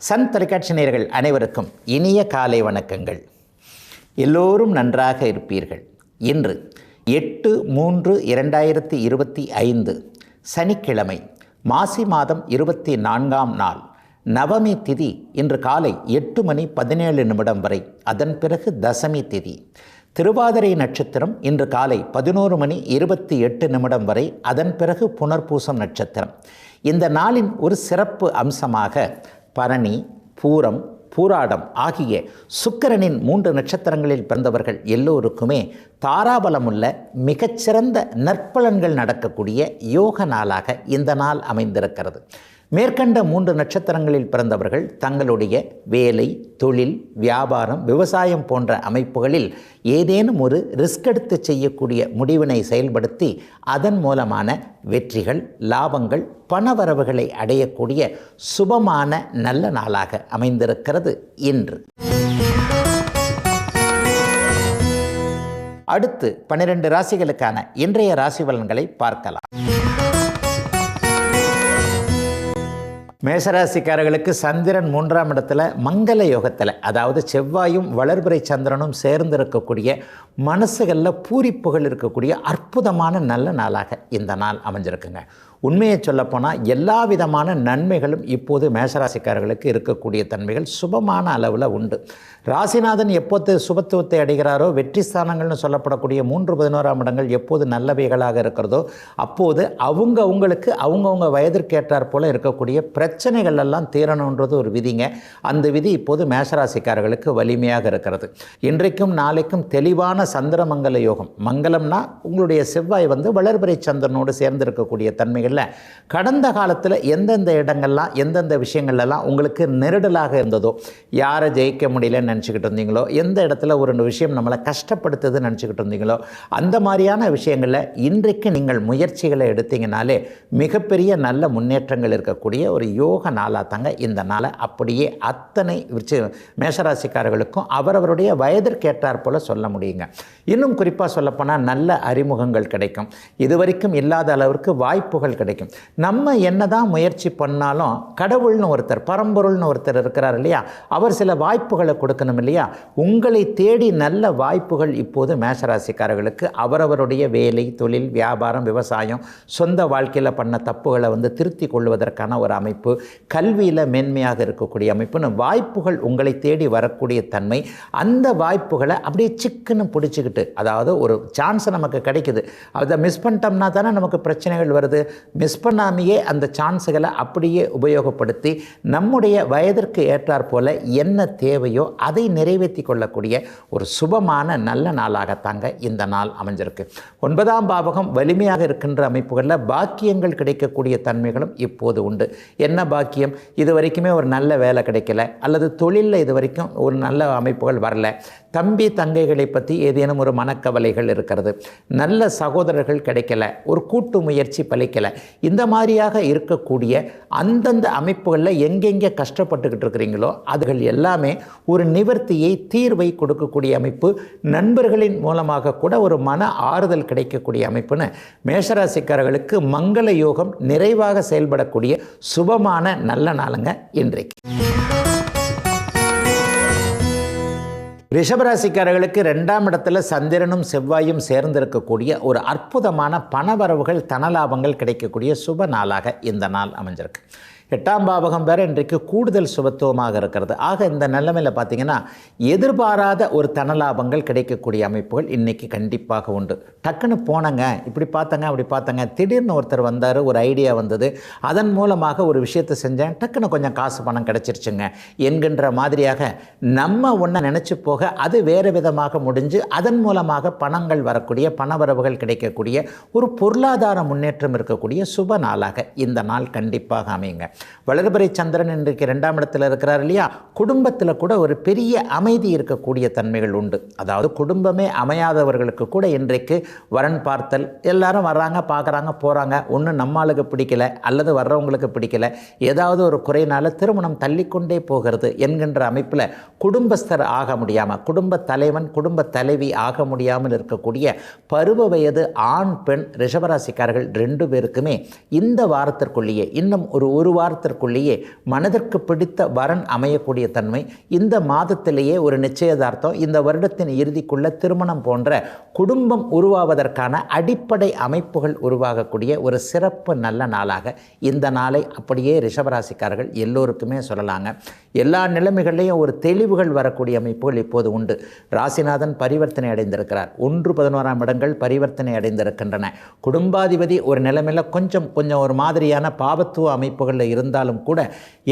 Sun தொலைக்காட்சி நேயர்கள் அனைவருக்கும் இனிய காலை வணக்கங்கள். எல்லோரும் நன்றாக இருப்பீர்கள். இன்று 8/3/2025 சனிக்கிழமை, மாசி மாதம் 24ஆம் நாள், நவமி திதி. இன்று காலை 8:17 வரை. அதன் பிறகு தசமி திதி. திருவாதிரை நட்சத்திரம் இன்று காலை 11:28 வரை. அதன் பிறகு புனர்பூசம் நட்சத்திரம். இந்த நாளின் ஒரு சிறப்பு அம்சமாக பரணி, பூரம், பூராடம் ஆகிய சுக்கிரனின் 3 நட்சத்திரங்களில் பிறந்தவர்கள் எல்லோருக்குமே தாராபலமுள்ள மிகச்சிறந்த நற்பலன்கள் நடக்கக்கூடிய யோக நாளாக இந்த நாள் அமைந்திருக்கிறது. மேற்கண்ட 3 நட்சத்திரங்களில் பிறந்தவர்கள் தங்களுடைய வேலை, தொழில், வியாபாரம், விவசாயம் போன்ற அமைப்புகளில் ஏதேனும் ஒரு ரிஸ்க் எடுத்து செய்யக்கூடிய முடிவினை செயல்படுத்தி அதன் மூலமான வெற்றிகள், லாபங்கள், பணவரவுகளை அடையக்கூடிய சுபமான நல்ல நாளாக அமைந்திருக்கிறது இன்று. அடுத்து 12 ராசிகளுக்கான இன்றைய ராசி பலன்களை பார்க்கலாம். மேஷராசிக்காரர்களுக்கு சந்திரன் 3ஆம் இடத்துல மங்கள யோகத்தில், அதாவது செவ்வாயும் வளர்பிறை சந்திரனும் சேர்ந்து இருக்கக்கூடிய மனசுகளில் பூரிப்புகள் இருக்கக்கூடிய அற்புதமான நல்ல நாளாக இந்த நாள் அமைஞ்சிருக்குங்க. உண்மையை சொல்லப்போனால் எல்லா விதமான நன்மைகளும் இப்போது மேஷராசிக்காரர்களுக்கு இருக்கக்கூடிய தன்மைகள் சுபமான அளவில் உண்டு. ராசிநாதன் எப்போது சுபத்துவத்தை அடைகிறாரோ, வெற்றி ஸ்தானங்கள்னு சொல்லப்படக்கூடிய 3-11ஆம் இடங்கள் எப்போது நல்லவைகளாக இருக்கிறதோ அப்போது அவங்களுக்கு அவங்கவுங்க வயதிற்கேற்றார் போல் இருக்கக்கூடிய பிரச்சனைகள் எல்லாம் தீரணுன்றது ஒரு விதிங்க. அந்த விதி இப்போது மேஷராசிக்காரர்களுக்கு வலிமையாக இருக்கிறது. இன்றைக்கும் நாளைக்கும் தெளிவான சந்திரமங்கல யோகம். மங்கலம்னா உங்களுடைய செவ்வாய் வளர்பிறை சந்திரனோடு சேர்ந்து இருக்கக்கூடிய தன்மைகளில் கடந்த காலத்தில் எந்தெந்த இடங்கள்லாம் எந்தெந்த விஷயங்கள்லாம் உங்களுக்கு நெருடலாக இருந்ததோ, யாரை ஜெயிக்க முடியலன்னு நினச்சிக்கிட்டு இருந்தீங்களோ, எந்த இடத்துல ஒரு விஷயம் நம்மளை கஷ்டப்படுத்துதுன்னு நினச்சிக்கிட்டு இருந்தீங்களோ, அந்த மாதிரியான விஷயங்களில் இன்றைக்கு நீங்கள் முயற்சிகளை எடுத்தீங்கனாலே மிகப்பெரிய நல்ல முன்னேற்றங்கள் இருக்கக்கூடிய ஒரு யோக நாளாக தாங்க இந்த நாளை அப்படியே அத்தனை மேஷராசிக்காரர்களுக்கும் அவரவருடைய வயதிற்கேற்றார் போல சொல்ல முடியுங்க. இன்னும் குறிப்பாக சொல்லப்போனால் நல்ல அறிமுகங்கள் கிடைக்கும். இதுவரைக்கும் இல்லாத அளவிற்கு வாய்ப்புகள் கிடைக்கும். நம்ம என்னதான் முயற்சி பண்ணாலும் கடவுள்னு ஒருத்தர், பரம்பொருள்னு ஒருத்தர் இருக்கிறார் இல்லையா, அவர் சில வாய்ப்புகளை கொடுக்கணும் இல்லையா. உங்களை தேடி நல்ல வாய்ப்புகள் இப்போது மேஷராசிக்காரர்களுக்கு அவரவருடைய வேலை, தொழில், வியாபாரம், விவசாயம், சொந்த வாழ்க்கையில் பண்ண தப்புகளை திருத்தி கொள்வதற்கான ஒரு அமைப்பு, கல்வியில் மேன்மையாக இருக்கக்கூடிய அமைப்புன்னு வாய்ப்புகள் உங்களை தேடி வரக்கூடிய தன்மை. அந்த வாய்ப்புகளை அப்படியே சிக்குன்னு பிடிச்சிக்கிட்டு, அதாவது ஒரு சான்ஸ் நமக்கு கிடைக்குது, அதை மிஸ் பண்ணிட்டோம்னா தானே நமக்கு பிரச்சனைகள் வருது. மிஸ் பண்ணாமையே அந்த சான்ஸுகளை அப்படியே உபயோகப்படுத்தி நம்முடைய வயதிற்கு ஏற்றாற் போல என்ன தேவையோ அதை நிறைவேற்றி கொள்ளக்கூடிய ஒரு சுபமான நல்ல நாளாகத்தாங்க இந்த நாள் அமைஞ்சிருக்கு. 9ஆம் பாவகம் வலிமையாக இருக்கின்ற அமைப்புகளில் பாக்கியங்கள் கிடைக்கக்கூடிய தன்மைகளும் இப்போது உண்டு. என்ன பாக்கியம்? இது வரைக்குமே ஒரு நல்ல வேலை கிடைக்கல, அல்லது தொழிலில் இது வரைக்கும் ஒரு நல்ல அமைப்புகள் வரல, தம்பி தங்கைகளை பற்றி ஏதேனும் ஒரு மனக்கவலைகள் இருக்கிறது, நல்ல சகோதரர்கள் கிடைக்கல, ஒரு கூட்டு முயற்சி பலிக்கலை, இந்த மாதிரியாக இருக்கக்கூடிய அந்தந்த அமைப்புகளில் எங்கெங்கே கஷ்டப்பட்டுக்கிட்டு இருக்கிறீங்களோ அதுகள் எல்லாமே ஒரு நிவர்த்தியை, தீர்வை கொடுக்கக்கூடிய அமைப்பு, நண்பர்களின் மூலமாக கூட ஒரு மன ஆறுதல் கிடைக்கக்கூடிய அமைப்புன்னு மேஷராசிக்காரர்களுக்கு மங்கள யோகம் நிறைவாக செயல்படக்கூடிய சுபமான நல்ல நாளுங்க இன்றைக்கு. ரிஷபராசிக்காரர்களுக்கு 2ஆம் இடத்துல சந்திரனும் செவ்வாயும் சேர்ந்திருக்கக்கூடிய ஒரு அற்புதமான பணவரவுகள், தனலாபங்கள் கிடைக்கக்கூடிய சுப நாளாக இந்த நாள் அமைஞ்சிருக்கு. 8ஆம் பாவகம் வேறு இன்றைக்கு கூடுதல் சுபத்துவமாக இருக்கிறது. ஆக இந்த நிலைமையில் பார்த்திங்கன்னா எதிர்பாராத ஒரு தனலாபங்கள் கிடைக்கக்கூடிய அமைப்புகள் இன்றைக்கி கண்டிப்பாக உண்டு. டக்குன்னு போனங்க, இப்படி பார்த்தங்க, அப்படி பார்த்தங்க, திடீர்னு ஒருத்தர் வந்தார், ஒரு ஐடியா வந்தது, அதன் மூலமாக ஒரு விஷயத்தை செஞ்சேன், டக்குன்னு கொஞ்சம் காசு பணம் கிடச்சிருச்சுங்க என்கின்ற மாதிரியாக நம்ம ஒன்றை நினச்சி போக அது வேறு விதமாக முடிஞ்சு அதன் மூலமாக பணங்கள் வரக்கூடிய, பணவரவுகள் கிடைக்கக்கூடிய ஒரு பொருளாதார முன்னேற்றம் இருக்கக்கூடிய சுப நாளாக இந்த நாள் கண்டிப்பாக அமையுங்க. வளர்பிறை சந்திரன் இன்றைக்கு 2ஆம் இடத்துல இருக்கிறார் இல்லையா, குடும்பத்தில் கூட ஒரு பெரிய அமைதி இருக்கக்கூடிய தன்மைகள் உண்டு. அதாவது குடும்பமே அமையாதவர்களுக்கு கூட இன்றைக்கு வரன் பார்த்தல், எல்லாரும் வர்றாங்க, பார்க்குறாங்க, போகிறாங்க, ஒன்றும் நம்மளுக்கு பிடிக்கல அல்லது வர்றவங்களுக்கு பிடிக்கல, ஏதாவது ஒரு குறையினால திருமணம் தள்ளிக்கொண்டே போகிறது என்கின்ற அமைப்பில் குடும்பஸ்தர் ஆக முடியாமல், குடும்ப தலைவன் குடும்ப தலைவி ஆக முடியாமல் இருக்கக்கூடிய பருவ வயது ஆண் பெண் ரிஷபராசிக்காரர்கள் 2 பேருக்குமே இந்த வாரத்திற்குள்ளேயே, இன்னும் ஒரு வாரம் வாரத்திற்குள்ளேயே மனதிற்கு பிடித்த வரன் அமையக்கூடிய தன்மை, இந்த மாதத்திலேயே ஒரு நிச்சயதார்த்தம், இந்த வருடத்தின் இறுதிக்குள்ள திருமணம் போன்ற குடும்பம் உருவாவதற்கான அடிப்படை அமைப்புகள் உருவாகக்கூடிய ஒரு சிறப்பு நல்ல நாளாக இந்த நாளை அப்படியே ரிஷபராசிக்காரர்கள் எல்லோருக்குமே சொல்லலாங்க. எல்லா நிலைமைகள்லையும் ஒரு தெளிவுகள் வரக்கூடிய அமைப்புகள் இப்போது உண்டு. ராசிநாதன் பரிவர்த்தனை அடைந்திருக்கிறார். 1-11 இடங்கள் பரிவர்த்தனை அடைந்திருக்கின்றன. குடும்பாதிபதி ஒரு நிலைமையில் கொஞ்சம் ஒரு மாதிரியான பாவத்துவ அமைப்புகளில் இருந்தாலும் கூட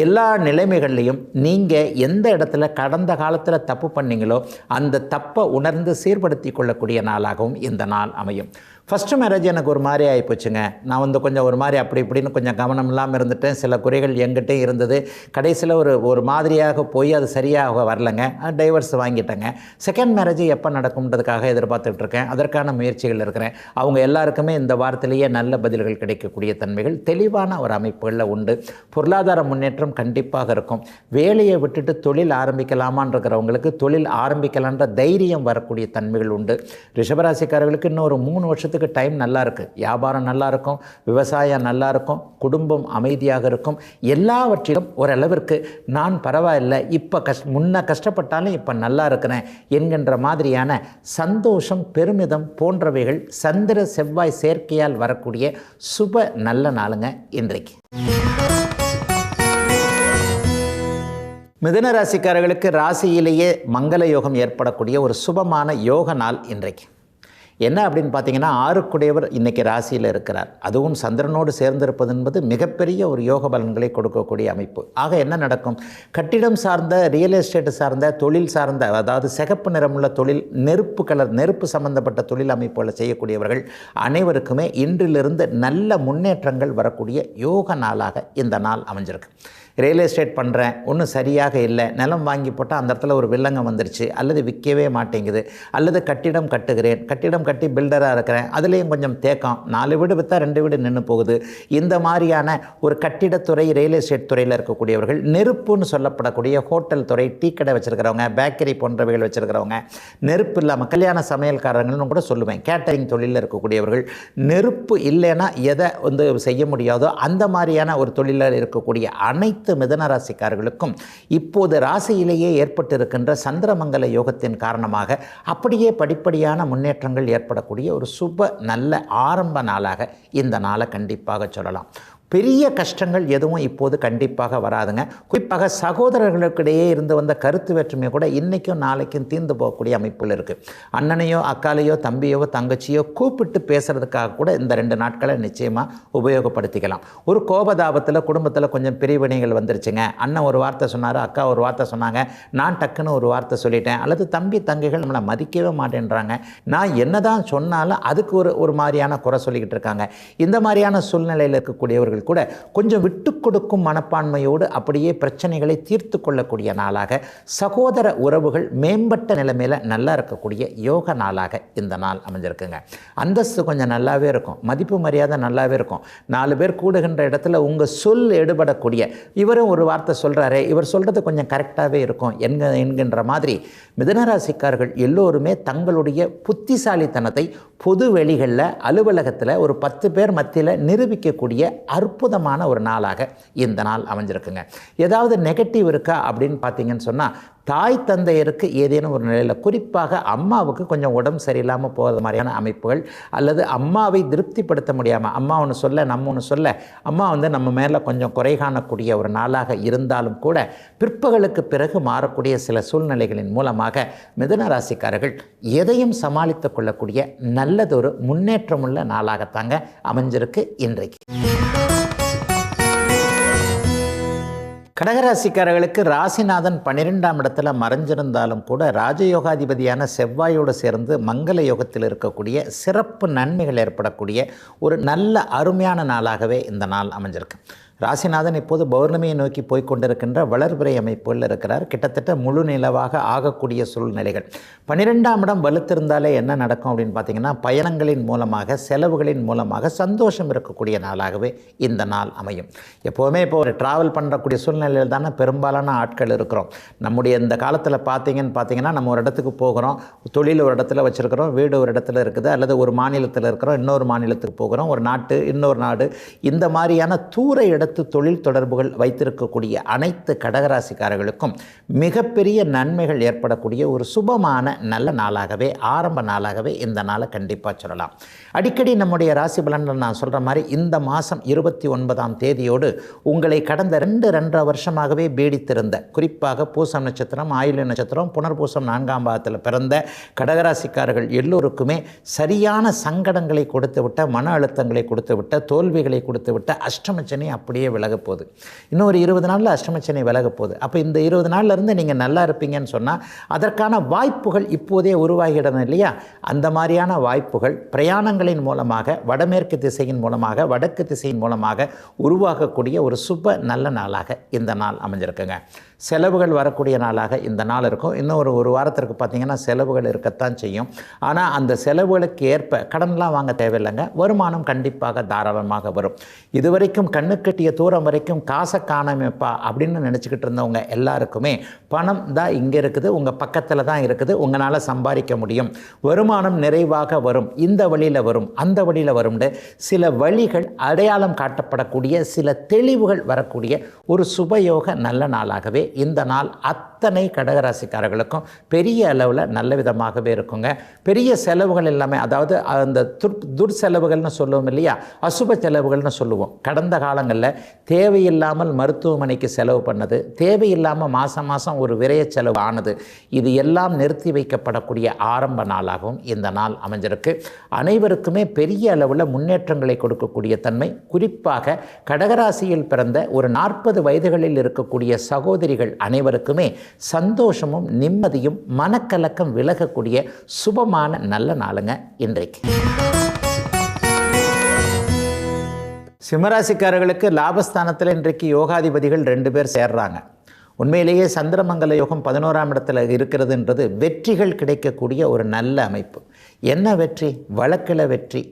எல்லா நிலைமைகள்லையும் நீங்கள் எந்த இடத்துல கடந்த காலத்தில் தப்பு பண்ணீங்களோ அந்த தப்பை உணர்ந்து சீர்படுத்தி கொள்ளக்கூடிய நாளாகவும் இந்த நாள் அமையும். ஃபஸ்ட்டு மேரேஜ் எனக்கு ஒரு மாதிரி ஆகிப்போச்சுங்க. நான் கொஞ்சம் ஒரு மாதிரி அப்படி இப்படின்னு கொஞ்சம் கவனம் இல்லாமல் இருந்துட்டேன். சில குறைகள் எங்கிட்டே இருந்தது. கடைசியில் ஒரு மாதிரியாக போய் அது சரியாக வரலைங்க. டைவர்ஸ் வாங்கிட்டேங்க. செகண்ட் மேரேஜ் எப்போ நடக்கும்ன்றதுக்காக எதிர்பார்த்துட்ருக்கேன். அதற்கான முயற்சிகள் இருக்கிறேன். அவங்க எல்லாருக்குமே இந்த வாரத்திலேயே நல்ல பதில்கள் கிடைக்கக்கூடிய தன்மைகள் தெளிவான ஒரு அமைப்புகளில் உண்டு. பொருளாதார முன்னேற்றம் கண்டிப்பாக இருக்கும். வேலையை விட்டுட்டு தொழில் ஆரம்பிக்கலாமான்னு இருக்கிறவங்களுக்கு தொழில் ஆரம்பிக்கலான்ற தைரியம் வரக்கூடிய தன்மைகள் உண்டு. ரிஷபராசிக்காரர்களுக்கு இன்னும் ஒரு 3 வருஷத்துக்கு டைம் நல்லா இருக்குது. வியாபாரம் நல்லா இருக்கும், விவசாயம் நல்லா இருக்கும், குடும்பம் அமைதியாக இருக்கும். எல்லாவற்றிலும் ஓரளவிற்கு நான் பரவாயில்லை, இப்போ முன்ன கஷ்டப்பட்டாலும் இப்போ நல்லா இருக்கிறேன் என்கின்ற மாதிரியான சந்தோஷம், பெருமிதம் போன்றவைகள் சந்திர செவ்வாய் சேர்க்கையால் வரக்கூடிய சுப நல்ல நாளுங்க இன்றைக்கு. மிதுன ராசிக்காரர்களுக்கு ராசியிலேயே மங்கள யோகம் ஏற்படக்கூடிய ஒரு சுபமான யோக நாள் இன்றைக்கு. என்ன அப்படின்னு பார்த்தீங்கன்னா, 6 இன்றைக்கி ராசியில் இருக்கிறார். அதுவும் சந்திரனோடு சேர்ந்திருப்பது என்பது மிகப்பெரிய ஒரு யோக பலன்களை கொடுக்கக்கூடிய அமைப்பு. ஆக என்ன நடக்கும்? கட்டிடம் சார்ந்த, ரியல் எஸ்டேட் சார்ந்த, தொழில் சார்ந்த, அதாவது சிகப்பு நிறமுள்ள தொழில், நெருப்பு சம்பந்தப்பட்ட தொழில் அமைப்புகளை செய்யக்கூடியவர்கள் அனைவருக்குமே இன்றிலிருந்து நல்ல முன்னேற்றங்கள் வரக்கூடிய யோக நாளாக இந்த நாள் அமைஞ்சிருக்கு. ரியல் எஸ்டேட் பண்ணுறேன், ஒன்றும் சரியாக இல்லை, நிலம் வாங்கி போட்டால் அந்த இடத்துல ஒரு வில்லங்கம் வந்துருச்சு, அல்லது விற்கவே மாட்டேங்குது, அல்லது கட்டிடம் கட்டுகிறேன், கட்டிடம் கட்டி பில்டராக இருக்கிறேன், அதுலேயும் கொஞ்சம் தேக்கம், 4 வீடு விற்றா 2 வீடு நின்று போகுது. இந்த மாதிரியான ஒரு கட்டிடத்துறை, ரியல் எஸ்டேட் துறையில் இருக்கக்கூடியவர்கள், நெருப்புன்னு சொல்லப்படக்கூடிய ஹோட்டல் துறை, டீ கடை வச்சுருக்கிறவங்க, பேக்கரி போன்றவைகள் வச்சுருக்கிறவங்க, நெருப்பு இல்லாமல் கல்யாண சமையல்காரங்கள்னு கூட சொல்லுவேன், கேட்டரிங் தொழிலில் இருக்கக்கூடியவர்கள், நெருப்பு இல்லைன்னா எதை செய்ய முடியாதோ அந்த மாதிரியான ஒரு தொழிலில் இருக்கக்கூடிய அனைத்து மிதுன ராசிக்காரர்களுக்கும் இப்போது ராசியிலேயே ஏற்பட்டிருக்கின்ற சந்திரமங்கல யோகத்தின் காரணமாக அப்படியே படிப்படியான முன்னேற்றங்கள் ஏற்படக்கூடிய ஒரு சுப நல்ல ஆரம்ப நாளாக இந்த நாளை கண்டிப்பாக சொல்லலாம். பெரிய கஷ்டங்கள் எதுவும் இப்போது கண்டிப்பாக வராதுங்க. குறிப்பாக சகோதரர்களுக்கிடையே இருந்து வந்த கருத்து வேற்றுமை கூட இன்றைக்கும் நாளைக்கும் தீர்ந்து போகக்கூடிய அமைப்புகள் இருக்குது. அண்ணனையோ அக்காலையோ தம்பியோ தங்கச்சியோ கூப்பிட்டு பேசுகிறதுக்காக கூட இந்த 2 நாட்களை நிச்சயமாக உபயோகப்படுத்திக்கலாம். ஒரு கோபதாபத்தில் குடும்பத்தில் கொஞ்சம் பிரிவினைகள் வந்துருச்சுங்க. அண்ணன் ஒரு வார்த்தை சொன்னார், அக்கா ஒரு வார்த்தை சொன்னாங்க, நான் டக்குன்னு ஒரு வார்த்தை சொல்லிட்டேன், அல்லது தம்பி தங்கைகள் நம்மளை மதிக்கவே மாட்டேன்றாங்க, நான் என்ன தான் சொன்னாலும் அதுக்கு ஒரு மாதிரியான குறை சொல்லிக்கிட்டு இருக்காங்க. இந்த மாதிரியான சூழ்நிலையில் இருக்கக்கூடியவர்கள் கூட கொஞ்சம் விட்டு கொடுக்கும் மனப்பான்மையோடு அப்படியே பிரச்சனைகளை தீர்த்து கொள்ளக்கூடிய நாளாக, சகோதர உறவுகள் மேம்பட்ட நிலைமையில் நல்லா இருக்கக்கூடிய யோக நாளாக இந்த நாள் அமைஞ்சிருக்குங்க. அந்தஸ்து கொஞ்சம் நல்லாவே இருக்கும், மதிப்பு மரியாதை நல்லாவே இருக்கும். 4 பேர் கூடுகின்ற இடத்துல உங்கள் சொல் எடுபடக்கூடிய, இவரும் ஒரு வார்த்தை சொல்கிறாரே, இவர் சொல்கிறது கொஞ்சம் கரெக்டாகவே இருக்கும் என்கின்ற மாதிரி மிதுனராசிக்காரர்கள் எல்லோருமே தங்களுடைய புத்திசாலித்தனத்தை பொது வெளிகளில், அலுவலகத்தில் ஒரு 10 பேர் மத்தியில் நிரூபிக்கக்கூடிய அற்புதமான ஒரு நாளாக இந்த நாள் அமைஞ்சிருக்குங்க. ஏதாவது நெகட்டிவ் இருக்கா அப்படின்னு பார்த்தீங்கன்னு சொன்னால், தாய் தந்தையருக்கு ஏதேனும் ஒரு நிலையில், குறிப்பாக அம்மாவுக்கு கொஞ்சம் உடம்பு சரியில்லாமல் போகிற மாதிரியான அமைப்புகள், அல்லது அம்மாவை திருப்திப்படுத்த முடியாமல், அம்மா ஒன்று சொல்ல நம்ம ஒன்று சொல்ல அம்மா நம்ம மேலே கொஞ்சம் குறை காணக்கூடிய ஒரு நாளாக இருந்தாலும் கூட பிற்பகலுக்கு பிறகு மாறக்கூடிய சில சூழ்நிலைகளின் மூலமாக மிதுன ராசிக்காரர்கள் எதையும் சமாளித்து கொள்ளக்கூடிய நல்லதொரு முன்னேற்றமுள்ள நாளாகத்தாங்க அமைஞ்சிருக்கு இன்றைக்கு. கடகராசிக்காரர்களுக்கு ராசிநாதன் 12ஆம் இடத்துல மறைஞ்சிருந்தாலும் கூட ராஜயோகாதிபதியான செவ்வாயோடு சேர்ந்து மங்கள யோகத்தில் இருக்கக்கூடிய சிறப்பு நன்மைகள் ஏற்படக்கூடிய ஒரு நல்ல அருமையான நாளாகவே இந்த நாள் அமைஞ்சிருக்கு. ராசிநாதன் இப்போது பௌர்ணமியை நோக்கி போய்கொண்டிருக்கின்ற வளர்பிறை அமைப்புகள் இருக்கிறார். கிட்டத்தட்ட முழு நிலவாக ஆகக்கூடிய சூழ்நிலைகள். 12ஆம் இடம் வலுத்திருந்தாலே என்ன நடக்கும் அப்படின்னு பார்த்தீங்கன்னா, பயணங்களின் மூலமாக, செலவுகளின் மூலமாக சந்தோஷம் இருக்கக்கூடிய நாளாகவே இந்த நாள் அமையும். எப்போவுமே இப்போ ஒரு ட்ராவல் பண்ணக்கூடிய சூழ்நிலையில் தானே பெரும்பாலான ஆட்கள் இருக்கிறோம். நம்முடைய இந்த காலத்தில் பார்த்தீங்கன்னா நம்ம ஒரு இடத்துக்கு போகிறோம், தொழில் ஒரு இடத்துல வச்சுருக்கிறோம், வீடு ஒரு இடத்துல இருக்குது, அல்லது ஒரு மாநிலத்தில் இருக்கிறோம், இன்னொரு மாநிலத்துக்கு போகிறோம், ஒரு நாட்டு இன்னொரு நாடு, இந்த மாதிரியான தூர இடத்து தொழில் தொடர்புகள் வைத்திருக்கக்கூடிய அனைத்து கடகராசிக்காரர்களுக்கும் மிகப்பெரிய நன்மைகள் ஏற்படக்கூடிய ஒரு சுபமான நல்ல நாளாகவே, ஆரம்ப நாளாகவே இந்த நாளை கண்டிப்பாக சொல்லலாம். அடிக்கடி நம்முடைய ராசி பலன்கள் நான் சொல்கிற மாதிரி இந்த மாதம் 29ஆம் தேதியோடு உங்களை கடந்த 2.5 வருஷமாகவே பீடித்திருந்த, குறிப்பாக பூசம் நட்சத்திரம், ஆயில்ய நட்சத்திரம், புனர்பூசம் 4ஆம் பாதத்தில் பிறந்த கடகராசிக்காரர்கள் எல்லோருக்குமே சரியான சங்கடங்களை கொடுத்து விட்ட, மன அழுத்தங்களை கொடுத்து விட்ட, தோல்விகளை கொடுத்து விட்ட அஷ்டமச்சனி அப்படியே விலகப் போகுது. இன்னும் ஒரு 20 நாளில் அஷ்டமச்சனி விலகப் போகுது. அப்போ இந்த 20 நாள்லேருந்து நீங்கள் நல்லா இருப்பீங்கன்னு சொன்னால் அதற்கான வாய்ப்புகள் இப்போதே உருவாகிடணும் இல்லையா? அந்த மாதிரியான வாய்ப்புகள் பிரயாணங்களின் மூலமாக, வடமேற்கு திசையின் மூலமாக, வடக்கு திசையின் மூலமாக உருவாகக்கூடிய ஒரு சுப நல்ல நாளாக இந்த நாள் அமைஞ்சிருக்குங்க. செலவுகள் வரக்கூடிய நாளாக இந்த நாள் இருக்கும். இன்னும் ஒரு வாரத்திற்கு பார்த்திங்கன்னா செலவுகள் இருக்கத்தான் செய்யும். ஆனால் அந்த செலவுகளுக்கு ஏற்ப கடன்லாம் வாங்க தேவையில்லைங்க. வருமானம் கண்டிப்பாக தாராளமாக வரும். இதுவரைக்கும் கண்ணுக்கட்டிய தூரம் வரைக்கும் காசை காணாமப்பா அப்படின்னு நினச்சிக்கிட்டு இருந்தவங்க எல்லாருக்குமே பணம் தான் இங்கே இருக்குது, உங்கள் பக்கத்தில் தான் இருக்குது, உங்களால் சம்பாதிக்க முடியும், வருமானம் நிறைவாக வரும், இந்த வழியில் வரும், அந்த வழியில் வரும்னு சில வழிகள் அடையாளம் காட்டப்படக்கூடிய, சில தெளிவுகள் வரக்கூடிய ஒரு சுபயோக நல்ல நாளாகவே இந்த நாள் அத்தனை கடகராசிக்காரர்களுக்கும் பெரிய அளவில் நல்ல விதமாகவே இருக்குங்க. பெரிய செலவுகள் எல்லாமே, அதாவது அந்த துர்செலவுகள்னு சொல்லுவோம் இல்லையா, அசுப செலவுகள்னு சொல்லுவோம். கடந்த காலங்களில் தேவையில்லாமல் மருத்துவமனைக்கு செலவு பண்ணது, தேவையில்லாமல் மாதம் மாதம் ஒரு விரைய செலவு ஆனது, இது எல்லாம் நிறுத்தி வைக்கப்படக்கூடிய ஆரம்ப நாளாகவும் இந்த நாள் அமைஞ்சிருக்கு. அனைவருக்குமே பெரிய அளவில் முன்னேற்றங்களை கொடுக்கக்கூடிய தன்மை, குறிப்பாக கடகராசியில் பிறந்த ஒரு 40 வயதுகளில் இருக்கக்கூடிய சகோதரிகள் அனைவருக்குமே சந்தோஷமும் நிம்மதியும் மனக்கலக்கம் விலகக்கூடிய சுபமான நல்ல நாளுங்க இன்றைக்கு. சிம்மராசிக்காரர்களுக்கு லாபஸ்தானத்தில் இன்றைக்கு யோகாதிபதிகள் 2 பேர் சேர்றாங்க. உண்மையிலேயே சந்திரமங்கல யோகம் 11ஆம் இடத்துல இருக்கிறதுன்றது வெற்றிகள் கிடைக்கக்கூடிய ஒரு நல்ல அமைப்பு. என்ன வெற்றி? வழக்கில் வெற்றி,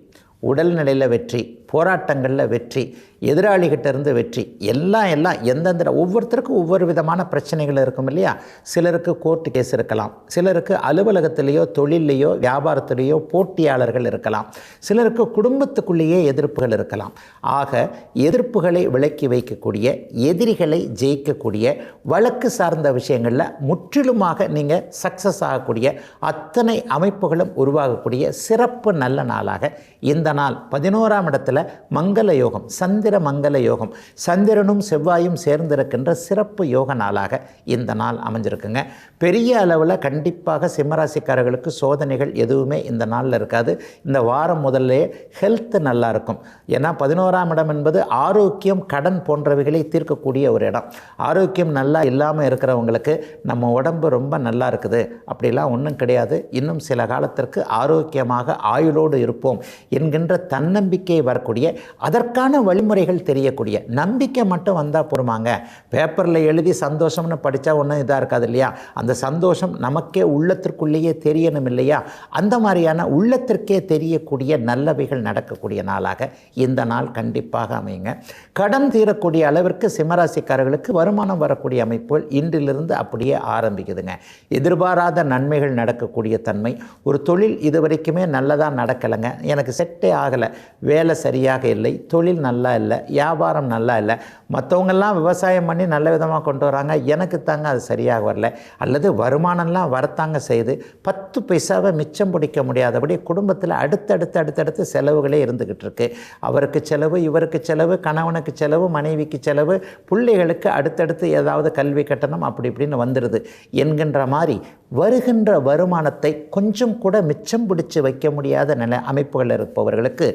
உடல்நிலையில் வெற்றி, போராட்டங்களில் வெற்றி, எதிராளிகிட்ட இருந்து வெற்றி, எல்லாம் எந்தெந்த ஒவ்வொருத்தருக்கும் ஒவ்வொரு விதமான பிரச்சனைகள் இருக்கும் இல்லையா? சிலருக்கு கோர்ட்டு கேஸ் இருக்கலாம், சிலருக்கு அலுவலகத்திலேயோ தொழிலையோ வியாபாரத்திலேயோ போட்டியாளர்கள் இருக்கலாம், சிலருக்கு குடும்பத்துக்குள்ளேயே எதிர்ப்புகள் இருக்கலாம். ஆக எதிர்ப்புகளை விலக்கி வைக்கக்கூடிய, எதிரிகளை ஜெயிக்கக்கூடிய, வழக்கு சார்ந்த விஷயங்களில் முற்றிலுமாக நீங்கள் சக்ஸஸ் ஆகக்கூடிய அத்தனை அமைப்புகளும் உருவாகக்கூடிய சிறப்பு நல்ல நாளாக இந்த நாள் 11ஆம் இடத்துல மங்கள யோகம், சந்திர மங்கள யோகம், சந்திரனும் செவ்வாயும் சேர்ந்திருக்கின்ற சிறப்பு யோக நாளாக இந்த நாள் அமைஞ்சிருக்குங்க. பெரிய அளவில் கண்டிப்பாக சிம்மராசிக்காரர்களுக்கு சோதனைகள் எதுவுமே இந்த நாளில் இருக்காது. இந்த வாரம் முதல்ல ஹெல்த் நல்லா இருக்கும். ஏன்னா 11ஆம் இடம் என்பது ஆரோக்கியம், கடன் போன்றவைகளை தீர்க்கக்கூடிய ஒரு இடம். ஆரோக்கியம் நல்லா இல்லாமல் இருக்கிறவங்களுக்கு நம்ம உடம்பு ரொம்ப நல்லா இருக்குது அப்படிலாம் ஒன்றும் கிடையாது, இன்னும் சில காலத்திற்கு ஆரோக்கியமாக ஆயுளோடு இருப்போம் என்கின்ற தன்னம்பிக்கை வரக்கூடிய, அதற்கான வழிமுறைகள் தெரியக்கூடிய, நம்பிக்கை மட்டும் வந்தால் போருமாங்க. பேப்பரில் எழுதி சந்தோஷம்னு படித்தா ஒன்றும் இதாக இருக்காது இல்லையா? அந்த சந்தோஷம் நமக்கே உள்ளத்திற்குள்ளேயே தெரியணும் இல்லையா? அந்த மாதிரியான உள்ளத்திற்கே தெரியக்கூடிய நல்லவைகள் நடக்கக்கூடிய நாளாக இந்த நாள் கண்டிப்பாக அமையுங்க. கடன் தீரக்கூடிய அளவிற்கு சிம்மராசிக்காரர்களுக்கு வருமானம் வரக்கூடிய அமைப்புகள் இன்றிலிருந்து அப்படியே ஆரம்பிக்குதுங்க. எதிர்பாராத நன்மைகள் நடக்கக்கூடிய தன்மை. ஒரு தொழில் இதுவரைக்குமே நல்லதாக நடக்கலைங்க, எனக்கு செட்டே ஆகலை, வேலை சரியாக இல்லை, தொழில் நல்லா இல்லை, வியாபாரம் நல்லா இல்லை, மற்றவங்கெல்லாம் விவசாயம் பண்ணி நல்ல விதமாக கொண்டு வராங்க, எனக்கு தாங்க அது சரியாக வரல, அல்லது வருமானம்லாம் வரத்தாங்க செய்து 10 பைசாவை மிச்சம் பிடிக்க முடியாதபடி குடும்பத்தில் அடுத்தடுத்து செலவுகளே இருந்துக்கிட்டு இருக்கு. அவருக்கு செலவு, இவருக்கு செலவு, கணவனுக்கு செலவு, மனைவிக்கு செலவு, பிள்ளைகளுக்கு அடுத்தடுத்து ஏதாவது கல்வி கட்டணம் அப்படி இப்படின்னு வந்துடுது என்கின்ற மாதிரி வருகின்ற வருமானத்தை கொஞ்சம் கூட மிச்சம் பிடிச்சு வைக்க முடியாத நிலை அமைப்புகள் இருப்பவர்களுக்கு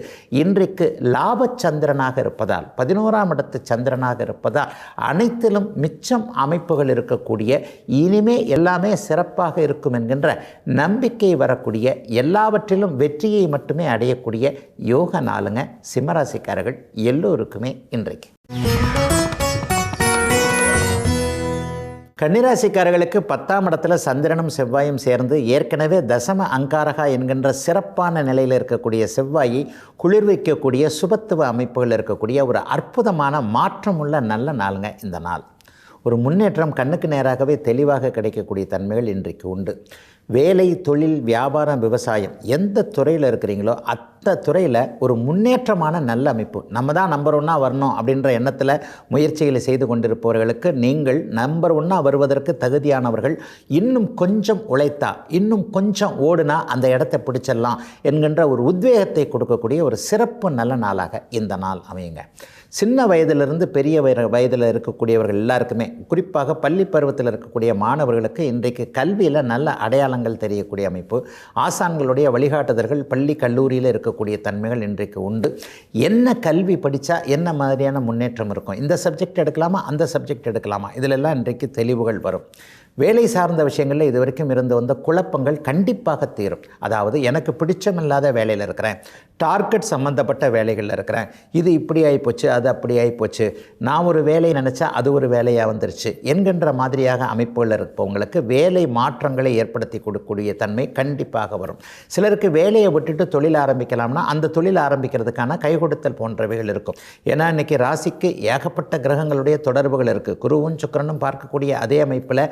இன்றைக்கு லாபச்சந்திரனாக இருப்பதால், 11ஆம் இடத்து சந்திரனாக இருப்பதால் அனைத்திலும் மிச்சம் அமைப்புகள் இருக்கக்கூடிய, இனிமே எல்லாமே சிறப்பாக இருக்கும் என்கின்ற நம்பிக்கை வரக்கூடிய, எல்லாவற்றிலும் வெற்றியை மட்டுமே அடையக்கூடிய யோக நாளுங்க சிம்மராசிக்காரர்கள் எல்லோருக்குமே இன்றைக்கு. கன்னிராசிக்காரர்களுக்கு 10ஆம் இடத்துல சந்திரனும் செவ்வாயும் சேர்ந்து ஏற்கனவே தசம அங்காரகா என்கின்ற சிறப்பான நிலையில் இருக்கக்கூடிய செவ்வாயை குளிர்விக்கக்கூடிய சுபத்துவ அமைப்புகள் இருக்கக்கூடிய ஒரு அற்புதமான மாற்றமுள்ள நல்ல நாளுங்க இந்த நாள். ஒரு முன்னேற்றம் கண்ணுக்கு நேராகவே தெளிவாக கிடைக்கக்கூடிய தன்மைகள் இன்றைக்கு உண்டு. வேலை, தொழில், வியாபாரம், விவசாயம் எந்த துறையில் இருக்கிறீங்களோ துறையில் ஒரு முன்னேற்றமான நல்ல அமைப்பு. நம்ம தான் நம்பர் 1 வரணும் அப்படின்ற எண்ணத்தில் முயற்சிகளை செய்து கொண்டிருப்பவர்களுக்கு நீங்கள் நம்பர் 1 வருவதற்கு தகுதியானவர்கள். இன்னும் கொஞ்சம் உழைத்தா, இன்னும் கொஞ்சம் ஓடுனா அந்த இடத்தை பிடிச்சிடலாம் என்கின்ற ஒரு உத்வேகத்தை கொடுக்கக்கூடிய ஒரு சிறப்பு நல்ல நாளாக இந்த நாள் அமையுங்க. சின்ன வயதிலிருந்து பெரிய வயதில் இருக்கக்கூடியவர்கள் எல்லாருக்குமே, குறிப்பாக பள்ளி பருவத்தில் இருக்கக்கூடிய மாணவர்களுக்கு இன்றைக்கு கல்வியில் நல்ல அடையாளங்கள் தெரியக்கூடிய அமைப்பு. ஆசான்களுடைய வழிகாட்டுதல்கள் பள்ளி கல்லூரியில் இருக்கக்கூடிய தன்மைகள் இன்றைக்கு உண்டு. என்ன கல்வி படித்தா என்ன மாதிரியான முன்னேற்றம் இருக்கும், இந்த சப்ஜெக்ட் எடுக்கலாமா அந்த சப்ஜெக்ட் எடுக்கலாமா, இதிலெல்லாம் இன்றைக்கு தெளிவுகள் வரும். வேலை சார்ந்த விஷயங்களில் இது வரைக்கும் இருந்து வந்த குழப்பங்கள் கண்டிப்பாக தீரும். அதாவது எனக்கு பிடிச்சமில்லாத வேலையில் இருக்கிறேன், டார்கெட் சம்மந்தப்பட்ட வேலைகளில் இருக்கிறேன், இது இப்படி ஆகிப்போச்சு அது அப்படி ஆகிப்போச்சு, நான் ஒரு வேலையை நினச்சா அது ஒரு வேலையாக வந்துருச்சு என்கின்ற மாதிரியாக அமைப்புகளில் இருப்பவங்களுக்கு வேலை மாற்றங்களை ஏற்படுத்தி கொடுக்கக்கூடிய தன்மை கண்டிப்பாக வரும். சிலருக்கு வேலையை விட்டுட்டு தொழில் ஆரம்பிக்கலாம்னா அந்த தொழில் ஆரம்பிக்கிறதுக்கான கை கொடுத்தல் போன்றவைகள் இருக்கும். ஏன்னா இன்றைக்கி ராசிக்கு ஏகப்பட்ட கிரகங்களுடைய தொடர்புகள் இருக்குது. குருவும் சுக்கிரனும் பார்க்கக்கூடிய அதே அமைப்பில்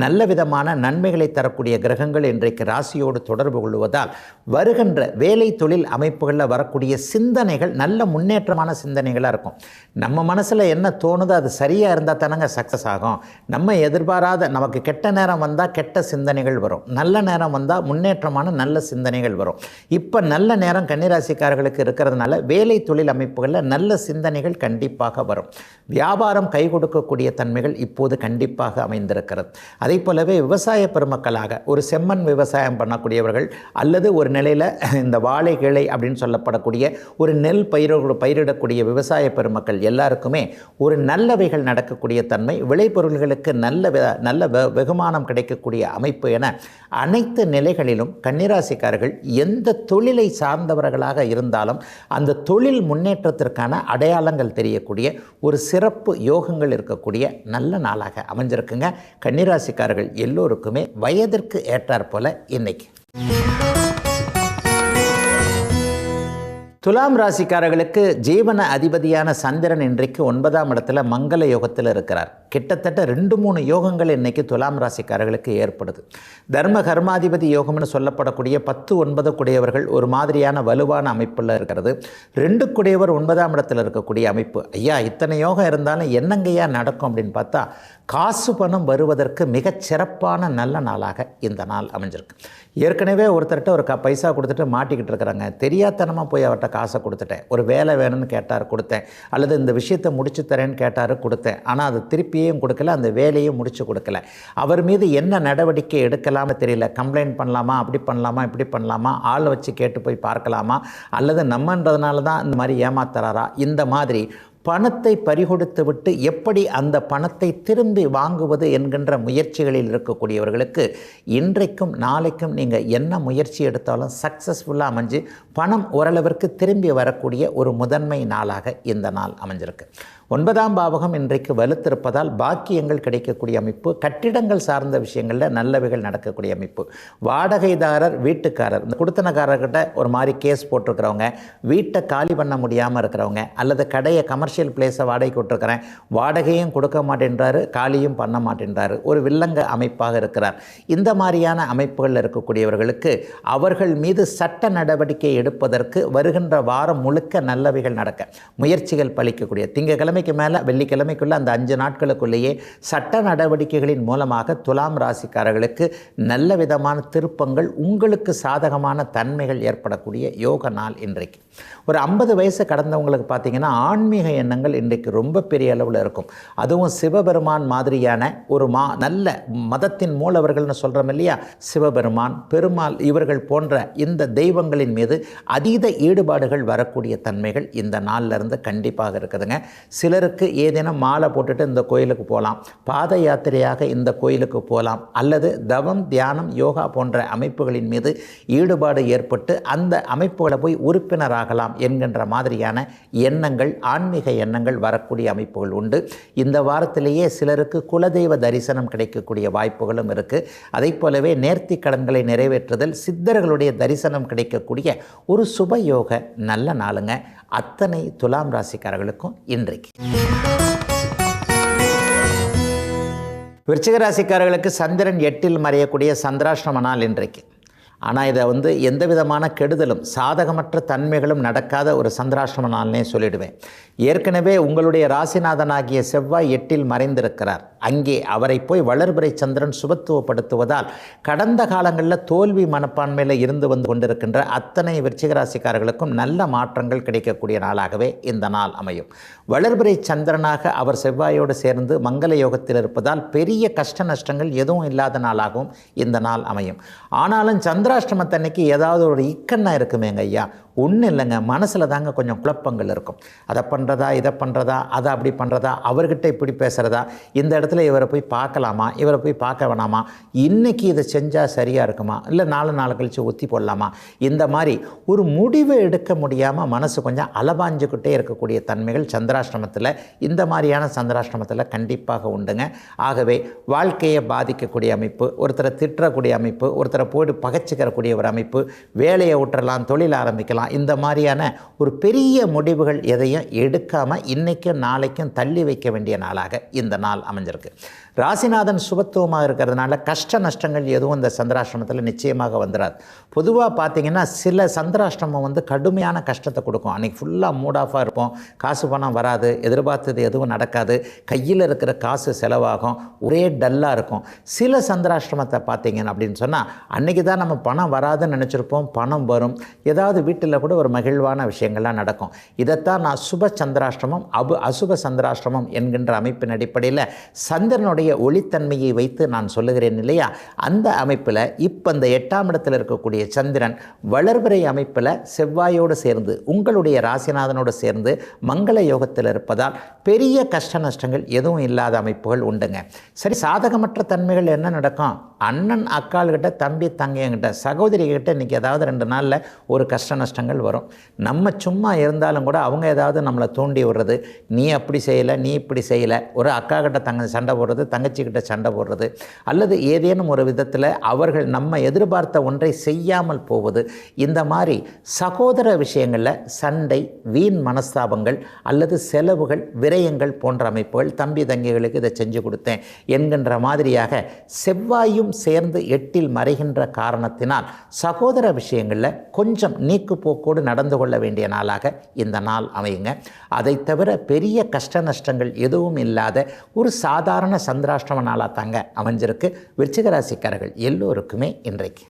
நல்ல விதமான நன்மைகளை தரக்கூடிய கிரகங்கள் இன்றைக்கு ராசியோடு தொடர்பு கொள்வதால் வருகின்ற வேலை தொழில் அமைப்புகளில் வரக்கூடிய சிந்தனைகள் நல்ல முன்னேற்றமான சிந்தனைகளாக இருக்கும். நம்ம மனசில் என்ன தோணுதோ அது சரியாக இருந்தால் தானங்க சக்ஸஸ் ஆகும். நம்ம எதிர்பாராத, நமக்கு கெட்ட நேரம் வந்தால் கெட்ட சிந்தனைகள் வரும், நல்ல நேரம் வந்தால் முன்னேற்றமான நல்ல சிந்தனைகள் வரும். இப்போ நல்ல நேரம் கன்னிராசிக்காரர்களுக்கு இருக்கிறதுனால வேலை தொழில் அமைப்புகளில் நல்ல சிந்தனைகள் கண்டிப்பாக வரும். வியாபாரம் கை கொடுக்கக்கூடிய தன்மைகள் இப்போது கண்டிப்பாக அமைந்திருக்கிறது. அதே போலவே விவசாய பெருமக்களாக ஒரு செம்மண் விவசாயம் பண்ணக்கூடியவர்கள் அல்லது ஒரு நிலையில் இந்த வாழை கிளை அப்படின்னு சொல்லப்படக்கூடிய ஒரு நெல் பயிரிடக்கூடிய விவசாய பெருமக்கள் எல்லாருக்குமே ஒரு நல்லவைகள் நடக்கக்கூடிய தன்மை, விளைபொருள்களுக்கு நல்ல வெகுமானம் கிடைக்கக்கூடிய அமைப்பு என அனைத்து நிலைகளிலும் கன்னிராசிக்காரர்கள் எந்த தொழிலை சார்ந்தவர்களாக இருந்தாலும் அந்த தொழில் முன்னேற்றத்திற்கான அடையாளங்கள் தெரியக்கூடிய ஒரு சிறப்பு யோகங்கள் இருக்கக்கூடிய நல்ல நாளாக அமைஞ்சிருக்குங்க. கன்னிராசிக்காரர்கள் எல்லோருக்குமே வயதிற்கு ஏற்றாற் போல இன்னைக்கு. துலாம் ராசிக்காரர்களுக்கு ஜீவன அதிபதியான சந்திரன் இன்றைக்கு 9ஆம் இடத்துல மங்கள யோகத்தில் இருக்கிறார். கிட்டத்தட்ட 2-3 யோகங்கள் இன்றைக்கி துலாம் ராசிக்காரர்களுக்கு ஏற்படுது. தர்ம கர்மாதிபதி யோகம்னு சொல்லப்படக்கூடிய 10-9 குடையவர்கள் ஒரு மாதிரியான வலுவான அமைப்பில் இருக்கிறது. 2 குடையவர் 9ஆம் இடத்தில் இருக்கக்கூடிய அமைப்பு. ஐயா இத்தனை யோகம் இருந்தாலும் என்னங்கய்யா நடக்கும் அப்படின்னு பார்த்தா, காசு பணம் வருவதற்கு மிகச் சிறப்பான நல்ல நாளாக இந்த நாள் அமைஞ்சிருக்கு. ஏற்கனவே ஒருத்தர்கிட்ட ஒரு பைசா கொடுத்துட்டு மாட்டிக்கிட்டு இருக்கிறாங்க. தெரியாதனமாக போய் அவர்கிட்ட காசை கொடுத்துட்டேன். ஒரு வேலை வேணும்னு கேட்டார், கொடுத்தேன். அல்லது இந்த விஷயத்தை முடிச்சு தரேன்னு கேட்டார், கொடுத்தேன். ஆனால் அது திருப்பியும் கொடுக்கல, அந்த வேலையும் முடிச்சு கொடுக்கல. அவர் மீது என்ன நடவடிக்கை எடுக்கலாம்னு தெரியல. கம்ப்ளைண்ட் பண்ணலாமா, அப்படி பண்ணலாமா, இப்படி பண்ணலாமா, ஆளை வச்சு கேட்டு போய் பார்க்கலாமா, அல்லது நம்மன்றதுனால தான் இந்த மாதிரி ஏமாத்துறாரா, இந்த மாதிரி பணத்தை பறிகொடுத்து விட்டு எப்படி அந்த பணத்தை திரும்பி வாங்குவது என்கின்ற முயற்சிகளில் இருக்கக்கூடியவர்களுக்கு இன்றைக்கும் நாளைக்கும் நீங்கள் என்ன முயற்சி எடுத்தாலும் சக்ஸஸ்ஃபுல்லாக அமைஞ்சு பணம் ஓரளவிற்கு திரும்பி வரக்கூடிய ஒரு முதன்மை நாளாக இந்த நாள் அமைஞ்சிருக்கு. 9ஆம் பாவகம் இன்றைக்கு வலுத்திருப்பதால் பாக்கியங்கள் கிடைக்கக்கூடிய அமைப்பு, கட்டிடங்கள் சார்ந்த விஷயங்களில் நல்லவைகள் நடக்கக்கூடிய அமைப்பு. வாடகைதாரர் வீட்டுக்காரர், இந்த குடுத்தனக்காரர்கிட்ட ஒரு மாதிரி கேஸ் போட்டிருக்கிறவங்க, வீட்டை காலி பண்ண முடியாமல் இருக்கிறவங்க, அல்லது கடையை கமர்ஷியல் பிளேஸை வாடகைக்கு விட்டுருக்கிறேன், வாடகையும் கொடுக்க மாட்டேன்றாரு, காலியும் பண்ண மாட்டேன்றாரு, ஒரு வில்லங்க அமைப்பாக இருக்கிறார். இந்த மாதிரியான அமைப்புகளில் இருக்கக்கூடியவர்களுக்கு அவர்கள் மீது சட்ட நடவடிக்கை எடுப்பதற்கு வருகின்ற வாரம் முழுக்க நல்லவைகள் நடக்க முயற்சிகள் பலிக்கக்கூடிய, திங்கட்கிழமைக்கு மேலே வெள்ளிக்கிழமைக்குள்ள அந்த 5 நாட்களுக்குள்ளேயே சட்ட நடவடிக்கைகளின் மூலமாக துலாம் ராசிக்காரர்களுக்கு நல்ல விதமான திருப்பங்கள், உங்களுக்கு சாதகமான தன்மைகள் ஏற்படக்கூடிய யோக நாள் இன்றைக்கு. ஒரு 50 வயசு கடந்தவங்களுக்கு பார்த்தீங்கன்னா ஆன்மீக எண்ணங்கள் இன்றைக்கு ரொம்ப பெரிய அளவில் இருக்கும். அதுவும் சிவபெருமான் மாதிரியான ஒரு நல்ல மதத்தின் மூலவர்கள்னு சொல்கிறோம் இல்லையா, சிவபெருமான், பெருமாள் இவர்கள் போன்ற இந்த தெய்வங்களின் மீது அதீத ஈடுபாடுகள் வரக்கூடிய தன்மைகள் இந்த நாளில் இருந்து கண்டிப்பாக இருக்குதுங்க. சிலருக்கு ஏதேனும் மாலை போட்டுட்டு இந்த கோயிலுக்கு போகலாம், பாத யாத்திரையாக இந்த கோயிலுக்கு போகலாம், அல்லது தவம், தியானம், யோகா போன்ற அமைப்புகளின் மீது ஈடுபாடு ஏற்பட்டு அந்த அமைப்புகளை போய் உறுப்பினராகலாம் என்கின்ற மாதிரியான எண்ணங்கள், ஆன்மீக எண்ணங்கள் வரக்கூடிய அமைப்புகள் உண்டு. இந்த வாரத்திலேயே சிலருக்கு குலதெய்வ தரிசனம் கிடைக்கக்கூடிய வாய்ப்புகளும் இருக்குது. அதை போலவே நேர்த்தி கடன்களை நிறைவேற்றுதல், சித்தர்களுடைய தரிசனம் கிடைக்கக்கூடிய ஒரு சுபயோக நல்ல நாளுங்க. அத்தனை துலாம் ராசிக்காரர்களுக்கும் இன்றைக்கு. விருச்சிக ராசிக்காரர்களுக்கு சந்திரன் 8இல் மறையக்கூடிய சந்திராஷ்டம நாள் இன்றைக்கு. ஆனால் இதை எந்த விதமான கெடுதலும் சாதகமற்ற தன்மைகளும் நடக்காத ஒரு சந்திராஷ்டம நாள்னே சொல்லிடுவேன். ஏற்கனவே உங்களுடைய ராசிநாதனாகிய செவ்வாய் 8இல் மறைந்திருக்கிறார். அங்கே அவரை போய் வளர்பிறை சந்திரன் சுபத்துவப்படுத்துவதால் கடந்த காலங்களில் தோல்வி மனப்பான்மையில் இருந்து கொண்டிருக்கின்ற அத்தனை விருச்சிக ராசிக்காரர்களுக்கும் நல்ல மாற்றங்கள் கிடைக்கக்கூடிய நாளாகவே இந்த நாள் அமையும். வளர்பிறை சந்திரனாக அவர் செவ்வாயோடு சேர்ந்து மங்கள யோகத்தில் இருப்பதால் பெரிய கஷ்ட நஷ்டங்கள் எதுவும் இல்லாத நாளாகவும் இந்த நாள் அமையும். ஆனாலும் சந்திராஷ்டமத்தன்னைக்கு ஏதாவது ஒரு இக்கண்ணா இருக்குமேங்க ஐயா, ஒன்றும் இல்லைங்க, மனசில் தாங்க கொஞ்சம் குழப்பங்கள் இருக்கும். அதை பண்ணுறதா, இதை பண்ணுறதா, அதை அப்படி பண்ணுறதா, அவர்கிட்ட இப்படி பேசுகிறதா, இந்த இடத்துல இவரை போய் பார்க்கலாமா, இவரை போய் பார்க்க வேணாமா, இன்றைக்கி இதை செஞ்சால் சரியாக இருக்குமா, இல்லை 4 நாள் கழித்து ஒத்தி போடலாமா, இந்த மாதிரி ஒரு முடிவு எடுக்க முடியாமல் மனசு கொஞ்சம் அலபாஞ்சுக்கிட்டே இருக்கக்கூடிய தன்மைகள் சந்திராஷ்டமத்தில், இந்த மாதிரியான சந்திராஷ்டமத்தில் கண்டிப்பாக உண்டுங்க. ஆகவே வாழ்க்கையை பாதிக்கக்கூடிய அமைப்பு, ஒருத்தரை திட்டக்கூடிய அமைப்பு, ஒருத்தரை போய்ட்டு பகைச்சிக்கிறக்கூடிய ஒரு அமைப்பு, வேலையை விட்டுறலாம், தொழில் ஆரம்பிக்கலாம், இந்த மாதிரியான ஒரு பெரிய முடிவுகள் எதையும் எடுக்காமல் இன்றைக்கும் நாளைக்கும் தள்ளி வைக்க வேண்டிய நாளாக இந்த நாள் அமைஞ்சிருக்கு. ராசிநாதன் சுபத்துவமாக இருக்கிறதுனால கஷ்ட நஷ்டங்கள் எதுவும் இந்த சந்திராஷ்டமத்தில் நிச்சயமாக வந்துடாது. பொதுவாக பார்த்திங்கன்னா சில சந்திராஷ்டமம் கடுமையான கஷ்டத்தை கொடுக்கும். அன்றைக்கி ஃபுல்லாக மூட் ஆஃபாக இருப்போம், காசு பணம் வராது, எதிர்பார்த்தது எதுவும் நடக்காது, கையில் இருக்கிற காசு செலவாகும், ஒரே டல்லாக இருக்கும். சில சந்திராஷ்டமத்தை பார்த்திங்கன்னா அப்படின்னு சொன்னால் அன்றைக்கி தான் நம்ம பணம் வராதுன்னு நினச்சிருப்போம், பணம் வரும், ஏதாவது வீட்டில் கூட ஒரு மகிழ்வான விஷயங்கள்லாம் நடக்கும். இதைத்தான் நான் சுப சந்திராஷ்டமம் அசுப சந்திராஷ்டமம் என்கின்ற அமைப்பின் அடிப்படையில் சந்திரனுடைய ஒளித்தன்மையை வைத்து நான் சொல்லுகிறேன் இல்லையா, அந்த அமைப்பில் இப்போ இந்த 8ஆம் இடத்தில் இருக்கக்கூடிய சந்திரன் வளர்பிறை அமைப்பில் செவ்வாயோடு சேர்ந்து உங்களுடைய ராசிநாதனோடு சேர்ந்து மங்கள யோகத்தில் இருப்பதால் பெரிய கஷ்ட நஷ்டங்கள் எதுவும் இல்லாத அமைப்புகள் உண்டுங்க. சரி, சாதகமற்ற தன்மைகள் என்ன நடக்கும்? அண்ணன் அக்காள்கிட்ட, தம்பி தங்கையங்கிட்ட, சகோதரிகிட்ட இன்றைக்கி ஏதாவது 2 நாளில் ஒரு கஷ்ட நஷ்டங்கள் வரும். நம்ம சும்மா இருந்தாலும் கூட அவங்க ஏதாவது நம்மளை தூண்டி விடுறது, நீ அப்படி செய்யலை, நீ இப்படி செய்யலை, ஒரு அக்கா கிட்ட சண்டை போடுறது, தங்கச்சிக்கிட்ட சண்டை போடுறது, அல்லது ஏதேனும் ஒரு விதத்தில் அவர்கள் நம்ம எதிர்பார்த்த ஒன்றை செய்யாமல் போவது, இந்த மாதிரி சகோதர விஷயங்களில் சண்டை, வீண் மனஸ்தாபங்கள் அல்லது செலவுகள், விரயங்கள் போன்ற அமைப்புகள், தம்பி தங்கைகளுக்கு இதை செஞ்சு கொடுத்தேன் என்கின்ற மாதிரியாக செவ்வாயும் சேர்ந்து 8இல் மறைகின்ற காரணத்தினால் சகோதர விஷயங்களில் கொஞ்சம் நீக்கு போக்கோடு நடந்து கொள்ள வேண்டிய நாளாக இந்த நாள் அமையுங்க. அதை தவிர பெரிய கஷ்ட நஷ்டங்கள் எதுவும் இல்லாத ஒரு சாதாரண சந்திராஷ்டம நாளாக தாங்க அமைஞ்சிருக்கு விருச்சிக ராசிக்காரர்கள் எல்லோருக்குமே இன்றைக்கு.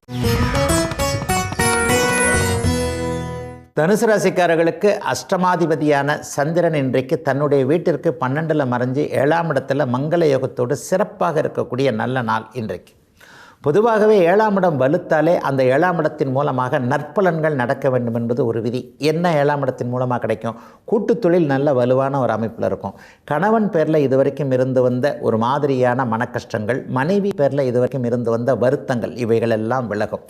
தனுசு ராசிக்காரர்களுக்கு அஷ்டமாதிபதியான சந்திரன் இன்றைக்கு தன்னுடைய வீட்டிற்கு 12இல் மறைஞ்சு 7ஆம் இடத்துல மங்கள யோகத்தோடு சிறப்பாக இருக்கக்கூடிய நல்ல நாள் இன்றைக்கு. பொதுவாகவே 7ஆம் இடம் வலுத்தாலே அந்த 7ஆம் இடத்தின் மூலமாக நற்பலன்கள் நடக்க வேண்டும் என்பது ஒரு விதி. என்ன 7ஆம் இடத்தின் மூலமாக கிடைக்கும்? கூட்டுத் தொழில் நல்ல வலுவான ஒரு அமைப்பில் இருக்கும். கணவன் பேரில் இதுவரைக்கும் இருந்து வந்த ஒரு மாதிரியான மனக்கஷ்டங்கள், மனைவி பேரில் இதுவரைக்கும் இருந்து வந்த வருத்தங்கள், இவைகள் எல்லாம் விலகும்.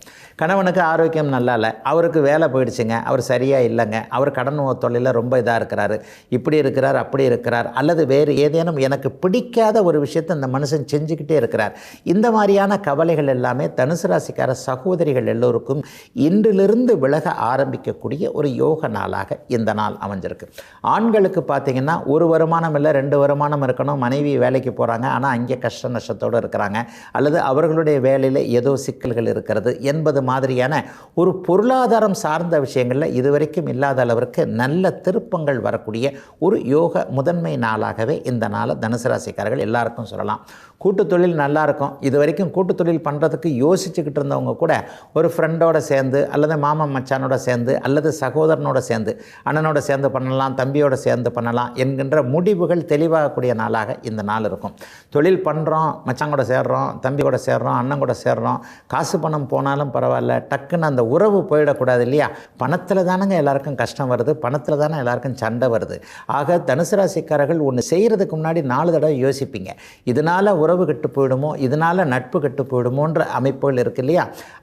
கணவனுக்கு ஆரோக்கியம் நல்லா இல்லை, அவருக்கு வேலை போயிடுச்சுங்க, அவர் சரியாக இல்லைங்க, அவர் கடன் தொழிலில் ரொம்ப இதாக இருக்கிறாரு, இப்படி இருக்கிறார், அப்படி இருக்கிறார், அல்லது வேறு ஏதேனும் எனக்கு பிடிக்காத ஒரு விஷயத்தை அந்த மனுஷன் செஞ்சுக்கிட்டே இருக்கிறார். இந்த மாதிரியான கவலைகள் எல்லாமே தனுசு ராசிக்கார சகோதரிகள் எல்லோருக்கும் இன்றிலிருந்து விலக ஆரம்பிக்கக்கூடிய ஒரு யோக நாளாக இந்த நாள் அமைஞ்சிருக்கு. ஆண்களுக்கு பார்த்தீங்கன்னா ஒரு வருமானம் இல்லை, 2 வருமானம் இருக்கணும், மனைவி வேலைக்கு போகிறாங்க, ஆனால் அங்கே கஷ்ட நஷ்டத்தோடு இருக்கிறாங்க, அல்லது அவர்களுடைய வேலையில் ஏதோ சிக்கல்கள் இருக்கிறது என்பது மாதிரியான ஒரு பொருளாதாரம் சார்ந்த விஷயங்களில் இதுவரைக்கும் இல்லாத அளவிற்கு நல்ல திருப்பங்கள் வரக்கூடிய ஒரு யோக முதன்மை நாளாகவே இந்த நாளை தனுசு ராசிக்காரர்கள் எல்லாருக்கும் சொல்லலாம். கூட்டுத் தொழில் நல்லாயிருக்கும். இது வரைக்கும் கூட்டுத் தொழில் பண்ணுறதுக்கு யோசிச்சுக்கிட்டு இருந்தவங்க கூட ஒரு ஃப்ரெண்டோட சேர்ந்து அல்லது மாமன் மச்சானோட சேர்ந்து அல்லது சகோதரனோட சேர்ந்து, அண்ணனோட சேர்ந்து பண்ணலாம், தம்பியோட சேர்ந்து பண்ணலாம் என்கின்ற முடிவுகள் தெளிவாகக்கூடிய நாளாக இந்த நாள் இருக்கும். தொழில் பண்ணுறோம், மச்சான் கூட சேர்றோம், தம்பி கூட சேர்றோம், அண்ணன் கூட சேர்றோம், காசு பணம் போனாலும் பரவாயில்ல, டக்குன்னு அந்த உறவு போயிடக்கூடாது இல்லையா? பணத்தில் தானங்க எல்லாருக்கும் கஷ்டம் வருது, பணத்தில் தானே எல்லாருக்கும் சண்டை வருது. ஆக தனுசு ராசிக்காரர்கள் ஒன்று செய்கிறதுக்கு முன்னாடி 4 தடவை யோசிப்பீங்க. இதனால் உறவு கெட்டு போயிடுமோ, இதனால் நட்பு கெட்டு போயிடுமோன்ற அமைப்புகள் இருக்கு இல்லையா?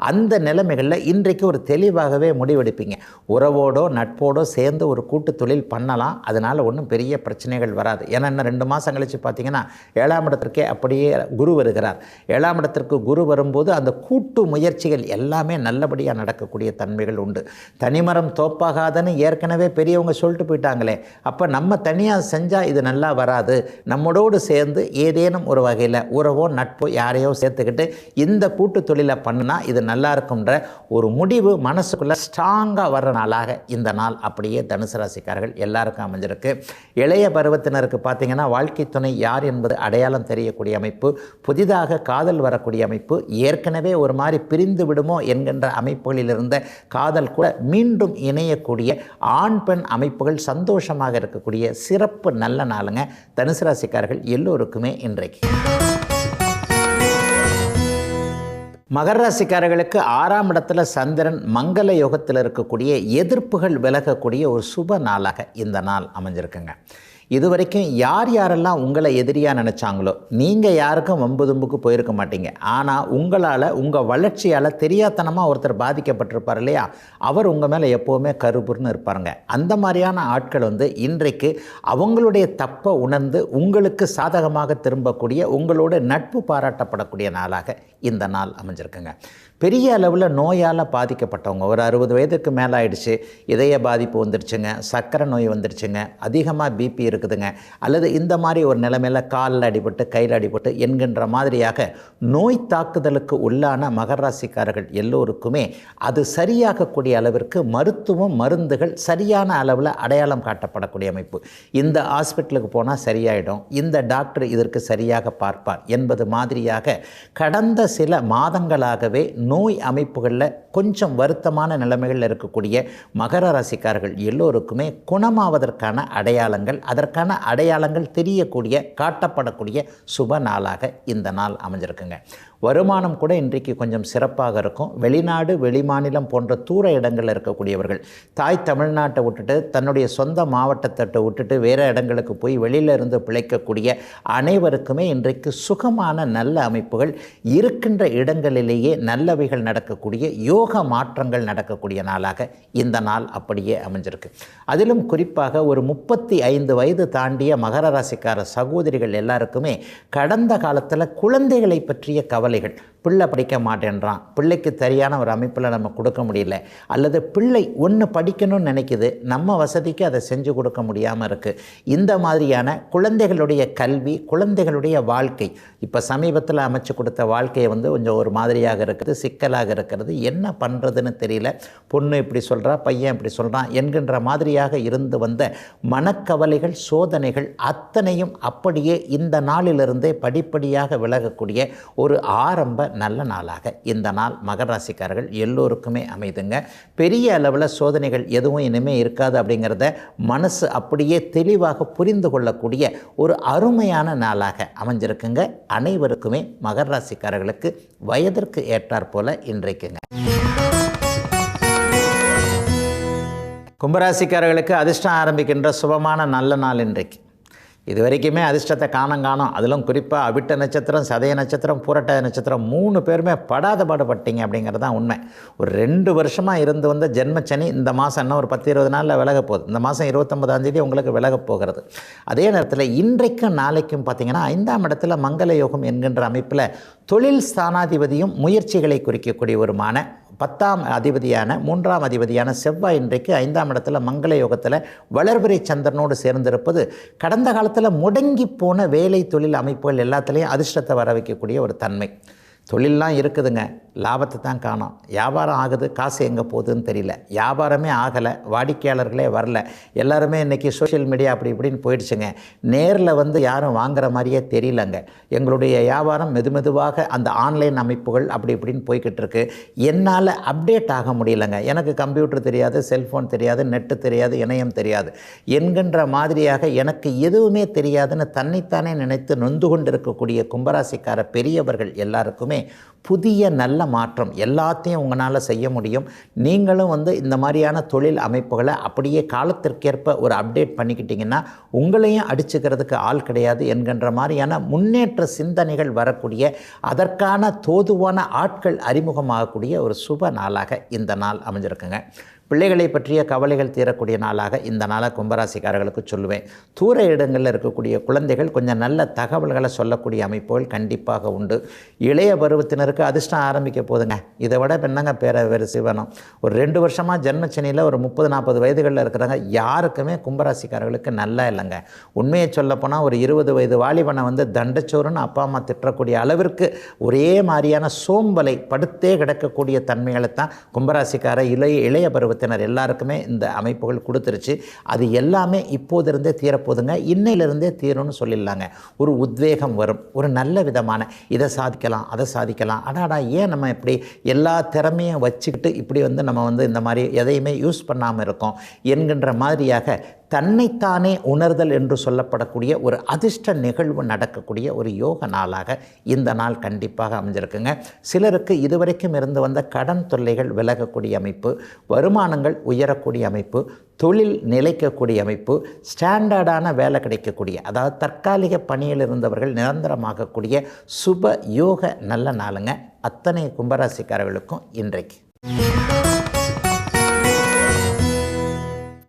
அந்த நிலைமைகளில் இன்றைக்கு ஒரு தெளிவாகவே முடிவெடுப்பீங்க. உறவோடோ நட்போடோ சேர்ந்து ஒரு கூட்டு தொழில் பண்ணலாம், அதனால் ஒன்றும் பெரிய பிரச்சனைகள் வராது. ஏன்னா இன்னும் 2 மாதம் கழித்து பார்த்தீங்கன்னா 7ஆம் இடத்திற்கே அப்படியே குரு வருகிறார். 7ஆம் இடத்திற்கு குரு வரும்போது அந்த கூட்டு முயற்சிகள் எல்லாமே நல்லபடியாக நடக்கக்கூடிய தன்மைகள் உண்டு. தனிமரம் தோப்பாகாதுன்னு ஏற்கனவே பெரியவங்க சொல்லிட்டு போயிட்டாங்களே, அப்போ நம்ம தனியாக செஞ்சால் இது நல்லா வராது, நம்மளோடு சேர்ந்து ஏதேனும் ஒரு வகையில் தொழிலை உறவோ நட்போ யாரையோ சேர்த்துக்கிட்டு இந்த கூட்டு தொழிலை பண்ணுனா இது நல்லா இருக்கும்ன்ற ஒரு முடிவு மனசுக்குள்ளே ஸ்ட்ராங்காக வர்ற நாளாக இந்த நாள் அப்படியே தனுசு ராசிக்காரர்கள் எல்லாருக்கும் அமைஞ்சிருக்கு. இளைய பருவத்தினருக்கு பார்த்திங்கன்னா வாழ்க்கை துணை யார் என்பது அடையாளம் தெரியக்கூடிய அமைப்பு, புதிதாக காதல் வரக்கூடிய அமைப்பு, ஏற்கனவே ஒரு மாதிரி பிரிந்து விடுமோ என்கின்ற அமைப்புகளில் இருந்த காதல் கூட மீண்டும் இணையக்கூடிய ஆண் பெண் அமைப்புகள் சந்தோஷமாக இருக்கக்கூடிய சிறப்பு நல்ல நாளுங்க தனுசு ராசிக்காரர்கள் எல்லோருக்குமே இன்றைக்கு. மகர ராசிக்காரர்களுக்கு 6ஆம் இடத்துல சந்திரன் மங்கள யோகத்தில் இருக்கக்கூடிய எதிர்ப்புகள் விலகக்கூடிய ஒரு சுப நாளாக இந்த நாள் அமைஞ்சிருக்குங்க. இது வரைக்கும் யார் யாரெல்லாம் உங்களை எதிரியாக நினச்சாங்களோ நீங்கள் யாருக்கும் வம்பு தும்புக்கு போயிருக்க மாட்டீங்க. ஆனால் உங்களால் உங்கள் வளர்ச்சியால் தெரியாத்தனமாக ஒருத்தர் பாதிக்கப்பட்டிருப்பார் இல்லையா, அவர் உங்கள் மேலே எப்போவுமே கருபுர்னு இருப்பாருங்க. அந்த மாதிரியான ஆட்கள் இன்றைக்கு அவங்களுடைய தப்பை உணர்ந்து உங்களுக்கு சாதகமாக திரும்பக்கூடிய உங்களோட நட்பு பாராட்டப்படக்கூடிய நாளாக இந்த நாள் அமைஞ்சிருக்குங்க. பெரிய அளவில் நோயால் பாதிக்கப்பட்டவங்க, ஒரு 60 வயதுக்கு மேலே ஆயிடுச்சு, இதய பாதிப்பு வந்துடுச்சுங்க, சர்க்கரை நோய் வந்துடுச்சுங்க, அதிகமாக பிபி இருக்குதுங்க, அல்லது இந்த மாதிரி ஒரு நிலைமையில் காலில் அடிபட்டு கையில் அடிபட்டு என்கின்ற மாதிரியாக நோய் தாக்குதலுக்கு உள்ளான மகர ராசிக்காரர்கள் எல்லோருக்குமே அது சரியாகக்கூடிய அளவிற்கு மருத்துவம் மருந்துகள் சரியான அளவில் அடையாளம் காட்டப்படக்கூடிய அமைப்பு. இந்த ஹாஸ்பிட்டலுக்கு போனால் சரியாயிடும், இந்த டாக்டர் இதற்கு சரியாக பார்ப்பார் என்பது மாதிரியாக கடந்த சில மாதங்களாகவே நோய் அமைப்புகளில் கொஞ்சம் வருத்தமான நிலைமைகளில் இருக்கக்கூடிய மகர ராசிக்காரர்கள் எல்லோருக்குமே குணமாவதற்கான அடையாளங்கள், அதற்கான அடையாளங்கள் தெரியக்கூடிய காட்டப்படக்கூடிய சுப நாளாக இந்த நாள் அமைஞ்சிருக்குங்க. வருமானம் கூட இன்றைக்கு கொஞ்சம் சிறப்பாக இருக்கும். வெளிநாடு வெளிமாநிலம் போன்ற தூர இடங்களில் இருக்கக்கூடியவர்கள் தாய் தமிழ்நாட்டை விட்டுட்டு தன்னுடைய சொந்த மாவட்டத்தை விட்டுட்டு வேறு இடங்களுக்கு போய் வெளியில் இருந்து பிழைக்கக்கூடிய அனைவருக்குமே இன்றைக்கு சுகமான நல்ல அமைப்புகள் இருக்கின்ற இடங்களிலேயே நல்லவைகள் நடக்கக்கூடிய யோக மாற்றங்கள் நடக்கக்கூடிய நாளாக இந்த நாள் அப்படியே அமைஞ்சிருக்கு. அதிலும் குறிப்பாக ஒரு 35 வயது தாண்டிய மகர ராசிக்கார சகோதரிகள் எல்லாருக்குமே கடந்த காலத்தில் குழந்தைகளை பற்றிய கவலைகள், பிள்ளை படிக்க மாட்டேன்றான், பிள்ளைக்கு சரியான ஒரு அமைப்பில் நம்ம கொடுக்க முடியல, அல்லது பிள்ளை ஒன்று படிக்கணும்னு நினைக்குது, நம்ம வசதிக்கு அதை செஞ்சு கொடுக்க முடியாமல் இருக்குது. இந்த மாதிரியான குழந்தைகளுடைய கல்வி, குழந்தைகளுடைய வாழ்க்கை, இப்போ சமீபத்தில் அமைச்சு கொடுத்த வாழ்க்கையை கொஞ்சம் ஒரு மாதிரியாக இருக்குது, சிக்கலாக இருக்கிறது, என்ன பண்ணுறதுன்னு தெரியல, பொண்ணு இப்படி சொல்கிறா, பையன் இப்படி சொல்கிறான் என்கின்ற மாதிரியாக இருந்து வந்த மனக்கவலைகள் சோதனைகள் அத்தனையும் அப்படியே இந்த நாளிலிருந்தே படிப்படியாக விலகக்கூடிய ஒரு ஆரம்ப நல்ல நாளாக இந்த நாள் மகர ராசிக்காரர்கள் எல்லோருக்குமே அமைதுங்க. பெரிய அளவில் சோதனைகள் எதுவும் இனிமேல் இருக்காது அப்படிங்கிறத மனசு அப்படியே தெளிவாக புரிந்து கொள்ளக்கூடிய ஒரு அருமையான நாளாக அமைஞ்சிருக்குங்க. அனைவருக்குமே மகர ராசிக்காரர்களுக்கு வயதிற்கு ஏற்றாற் போல இன்றைக்குங்க. கும்பராசிக்காரர்களுக்கு அதிர்ஷ்டம் ஆரம்பிக்கின்ற சுபமான நல்ல நாள் இன்றைக்கு. இது வரைக்குமே அதிர்ஷ்டத்தை காணோம். அதிலும் குறிப்பாக அவிட்ட நட்சத்திரம், சதய நட்சத்திரம், பூரட்டாதி நட்சத்திரம் 3 பேருமே படாத பாடுபட்டீங்க அப்படிங்கிறது தான் உண்மை. ஒரு 2 வருஷமாக இருந்து வந்த ஜென்மச்சனி இந்த மாதம் இன்னும் ஒரு 10-20 நாளில் விலக போகுது. இந்த மாதம் 29ஆம் தேதி உங்களுக்கு விலக போகிறது. அதே நேரத்தில் இன்றைக்கும் நாளைக்கும் பார்த்திங்கன்னா 5ஆம் இடத்துல மங்கள யோகம் என்கின்ற அமைப்பில் தொழில் ஸ்தானாதிபதியும் முயற்சிகளை குறிக்கக்கூடிய ஒருமான 10ஆம் அதிபதியான 3ஆம் அதிபதியான செவ்வாய் இன்றைக்கு 5ஆம் இடத்துல மங்கள யோகத்தில் வளர்பிறை சந்திரனோடு சேர்ந்திருப்பது கடந்த காலத்தில் முடங்கி போன வேலை தொழில் அமைப்புகள் எல்லாத்துலேயும் அதிர்ஷ்டத்தை வர வைக்கக்கூடிய ஒரு தன்மை. தொழிலெலாம் இருக்குதுங்க, லாபத்தை தான் காணோம். வியாபாரம் ஆகுது, காசு எங்கே போகுதுன்னு தெரியல. வியாபாரமே ஆகலை, வாடிக்கையாளர்களே வரல. எல்லாருமே இன்றைக்கி சோஷியல் மீடியா அப்படி இப்படின்னு போயிடுச்சுங்க. நேரில் யாரும் வாங்குகிற மாதிரியே தெரியலங்க. எங்களுடைய வியாபாரம் மெதுவாக அந்த ஆன்லைன் அமைப்புகள் அப்படி இப்படின்னு போய்கிட்டு இருக்கு. என்னால் அப்டேட் ஆக முடியலைங்க. எனக்கு கம்ப்யூட்டர் தெரியாது, செல்ஃபோன் தெரியாது, நெட்டு தெரியாது, இணையம் தெரியாது என்கின்ற மாதிரியாக எனக்கு எதுவுமே தெரியாதுன்னு தன்னைத்தானே நினைத்து நொந்து கொண்டிருக்கக்கூடிய கும்பராசிக்கார பெரியவர்கள் எல்லாருக்குமே புதிய நல்ல மாற்றம் எல்லாத்தையும் உங்களால் செய்ய முடியும். நீங்களும் இந்த மாதிரியான தொழில் அமைப்புகளை அப்படியே காலத்திற்கேற்ப ஒரு அப்டேட் பண்ணிக்கிட்டிங்கன்னா உங்களையும் அடிச்சுக்கிறதுக்கு ஆள் கிடையாது என்கின்ற மாதிரியான முன்னேற்ற சிந்தனைகள் வரக்கூடிய, அதற்கான தோதுவான ஆட்கள் அறிமுகமாகக்கூடிய ஒரு சுப நாளாக இந்த நாள் அமைஞ்சிருக்குங்க. பிள்ளைகளை பற்றிய கவலைகள் தீரக்கூடிய நாளாக இந்த நாளை கும்பராசிக்காரர்களுக்கு சொல்லுவேன். தூர இடங்களில் இருக்கக்கூடிய குழந்தைகள் கொஞ்சம் நல்ல தகவல்களை சொல்லக்கூடிய அமைப்புகள் கண்டிப்பாக உண்டு. இளைய பருவத்தினருக்கு அதிர்ஷ்டம் ஆரம்பிக்க போதுங்க. இதை விட என்னங்க வேறு சிவனம். ஒரு 2 வருஷமாக ஜென்மச்சனியில் ஒரு 30-40 வயதுகளில் இருக்கிறாங்க யாருக்குமே கும்பராசிக்காரர்களுக்கு நல்லா இல்லைங்க. உண்மையை சொல்லப்போனால் ஒரு 20 வயது வாலிபனை தண்டச்சோறுன்னு அப்பா அம்மா திட்டக்கூடிய அளவிற்கு ஒரே மாதிரியான சோம்பலை படுத்தே கிடக்கக்கூடிய தன்மைகளை தான் கும்பராசிக்கார இளைய பருவத்தினர் எல்லாருக்குமே இந்த அமைப்புகள் கொடுத்துருச்சு. அது எல்லாமே இப்போதிருந்தே தீரப்போதுங்க. இன்னையிலிருந்தே தீரும்னு சொல்லிடலாங்க. ஒரு உத்வேகம் வரும். ஒரு நல்ல விதமான இதை சாதிக்கலாம் அதை சாதிக்கலாம், அடாடா ஏன் நம்ம இப்படி எல்லா திறமையும் வச்சுக்கிட்டு இப்படி நம்ம இந்த மாதிரி எதையுமே யூஸ் பண்ணாமல் இருக்கோம் என்கின்ற மாதிரியாக தன்னைத்தானே உணர்தல் என்று சொல்லப்படக்கூடிய ஒரு அதிர்ஷ்ட நிகழ்வு நடக்கக்கூடிய ஒரு யோக நாளாக இந்த நாள் கண்டிப்பாக அமைஞ்சிருக்குங்க. சிலருக்கு இதுவரைக்கும் இருந்து வந்த கடன் தொல்லைகள் விலகக்கூடிய அமைப்பு, வருமானங்கள் உயரக்கூடிய அமைப்பு, தொழில் நிலைக்கக்கூடிய அமைப்பு, ஸ்டாண்டர்டான வேலை கிடைக்கக்கூடிய, அதாவது தற்காலிக பணியில் இருந்தவர்கள் நிரந்தரமாகக்கூடிய சுப யோக நல்ல நாளுங்க அத்தனை கும்பராசிக்காரர்களுக்கும் இன்றைக்கு.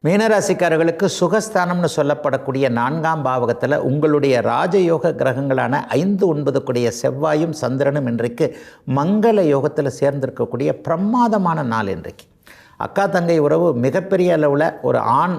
மீனராசிக்காரர்களுக்கு சுகஸ்தானம்னு சொல்லப்படக்கூடிய 4ஆம் பாவகத்தில் உங்களுடைய ராஜயோக கிரகங்களான 5, 9 கூடிய செவ்வாயும் சந்திரனும் இன்றைக்கு மங்கள யோகத்தில் சேர்ந்திருக்கக்கூடிய பிரமாதமான நாள் இன்றைக்கு. அக்கா தங்கை உறவு மிகப்பெரிய அளவில் ஒரு ஆண்